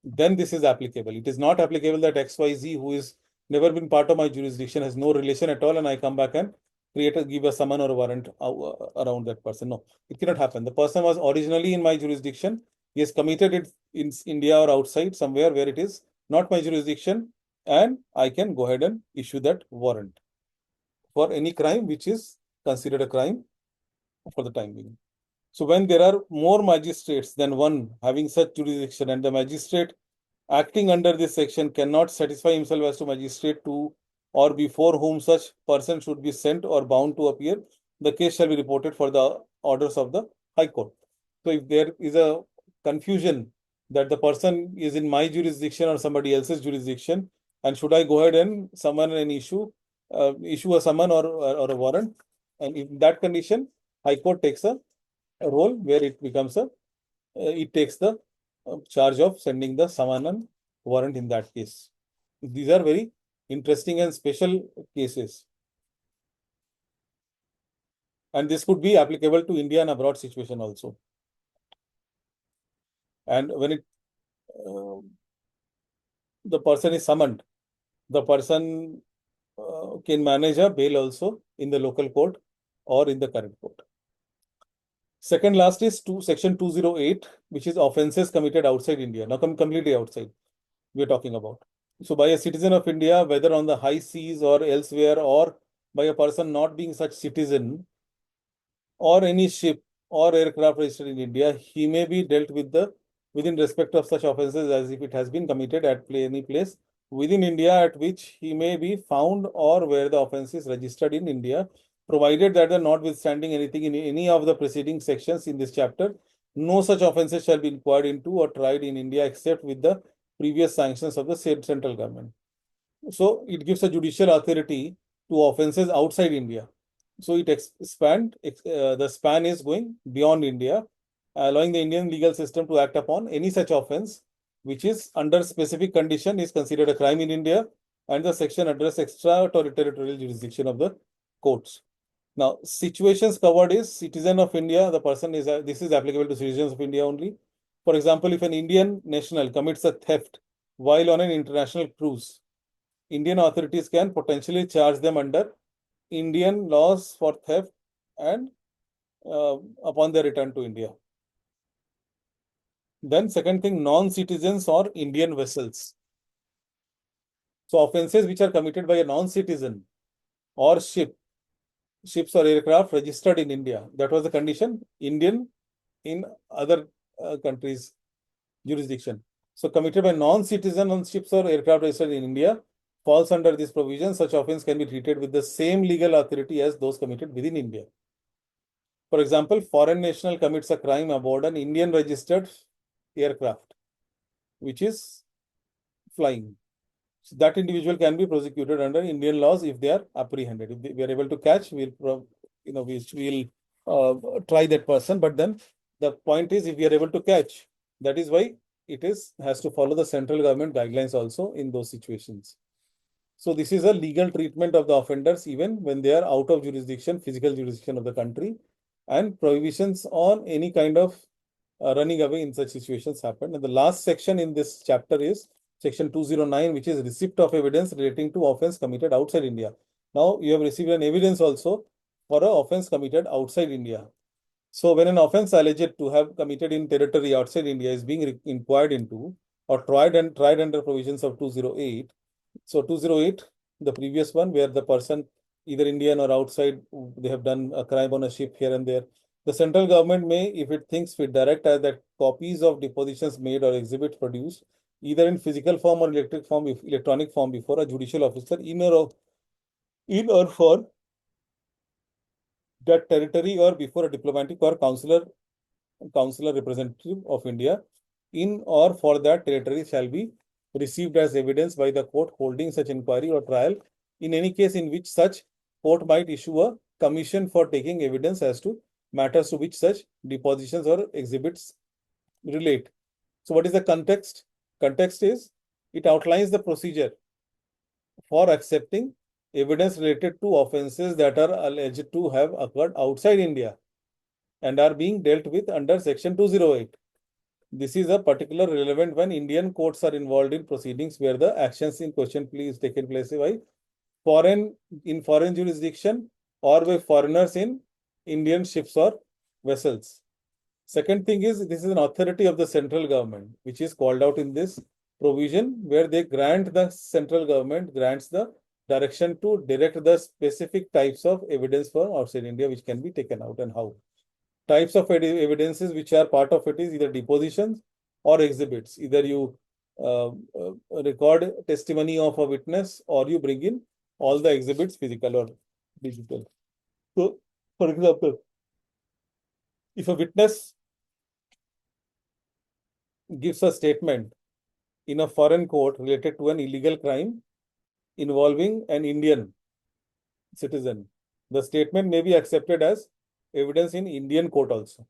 Then this is applicable. It is not applicable that XYZ, who is never been part of my jurisdiction, has no relation at all, and I come back and give a summon or a warrant around that person. No, it cannot happen. The person was originally in my jurisdiction. He has committed it in India or outside somewhere where it is not my jurisdiction, and I can go ahead and issue that warrant for any crime which is considered a crime for the time being. So when there are more magistrates than one having such jurisdiction, and the magistrate acting under this section cannot satisfy himself as to magistrate to or before whom such person should be sent or bound to appear, the case shall be reported for the orders of the High Court. So if there is a confusion that the person is in my jurisdiction or somebody else's jurisdiction, and should I go ahead and summon and issue a summon or a warrant, and in that condition, High Court takes a role where it becomes it takes the charge of sending the summon and warrant in that case. These are very interesting and special cases. And this could be applicable to India and abroad situation also. And when the person is summoned, the person can manage a bail also in the local court or in the current court. Second last is section 208, which is offences committed outside India. Now completely outside we are talking about. So by a citizen of India, whether on the high seas or elsewhere, or by a person not being such citizen, or any ship or aircraft registered in India, he may be dealt with within respect of such offences as if it has been committed at any place within India at which he may be found, or where the offence is registered in India, provided that notwithstanding anything in any of the preceding sections in this chapter, no such offences shall be inquired into or tried in India except with the previous sanctions of the central government. So it gives a judicial authority to offences outside India. So it the span is going beyond India, allowing the Indian legal system to act upon any such offence which is under specific condition is considered a crime in India, and the section address extraterritorial jurisdiction of the courts. Now, situations covered is citizen of India. The person is this is applicable to citizens of India only. For example, if an Indian national commits a theft while on an international cruise, Indian authorities can potentially charge them under Indian laws for theft and upon their return to India. Then second thing, non-citizens or Indian vessels. So offences which are committed by a non-citizen or ships or aircraft registered in India. That was the condition, Indian in other countries' jurisdiction. So committed by non-citizen on ships or aircraft registered in India falls under this provision. Such offence can be treated with the same legal authority as those committed within India. For example, foreign national commits a crime aboard an Indian registered aircraft, which is flying. So that individual can be prosecuted under Indian laws if they are apprehended. If we are able to catch, we'll try that person. But then the point is, if we are able to catch, that is why it has to follow the central government guidelines also in those situations. So this is a legal treatment of the offenders even when they are out of jurisdiction, physical jurisdiction of the country, and prohibitions on any kind of running away in such situations happen. And the last section in this chapter is section 209, which is receipt of evidence relating to offence committed outside India. Now you have received an evidence also for an offence committed outside India. So when an offence alleged to have committed in territory outside India is being inquired into or tried under provisions of 208. So 208, the previous one, where the person either Indian or outside, they have done a crime on a ship here and there. The central government may, if it thinks fit, direct that copies of depositions made or exhibits produced, either in physical form or electronic form before a judicial officer in or for that territory or before a diplomatic or consular representative of India in or for that territory shall be received as evidence by the court holding such inquiry or trial in any case in which such court might issue a commission for taking evidence as to matters to which such depositions or exhibits relate. So what is the context? Context is it outlines the procedure for accepting evidence related to offences that are alleged to have occurred outside India and are being dealt with under section 208. This is a particular relevant when Indian courts are involved in proceedings where the actions in question taken place by foreign jurisdiction or by foreigners in Indian ships or vessels. Second thing is this is an authority of the central government, which is called out in this provision where the central government grants the direction to direct the specific types of evidence for outside India which can be taken out and how. Types of evidences which are part of it is either depositions or exhibits. Either you record testimony of a witness or you bring in all the exhibits, physical or digital. So, for example, if a witness gives a statement in a foreign court related to an illegal crime involving an Indian citizen, the statement may be accepted as evidence in Indian court also.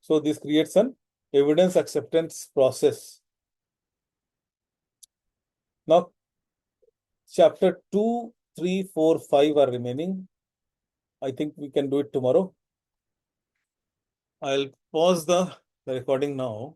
So this creates an evidence acceptance process. Now, chapter 2, 3, 4, 5 are remaining. I think we can do it tomorrow. I'll pause the recording now.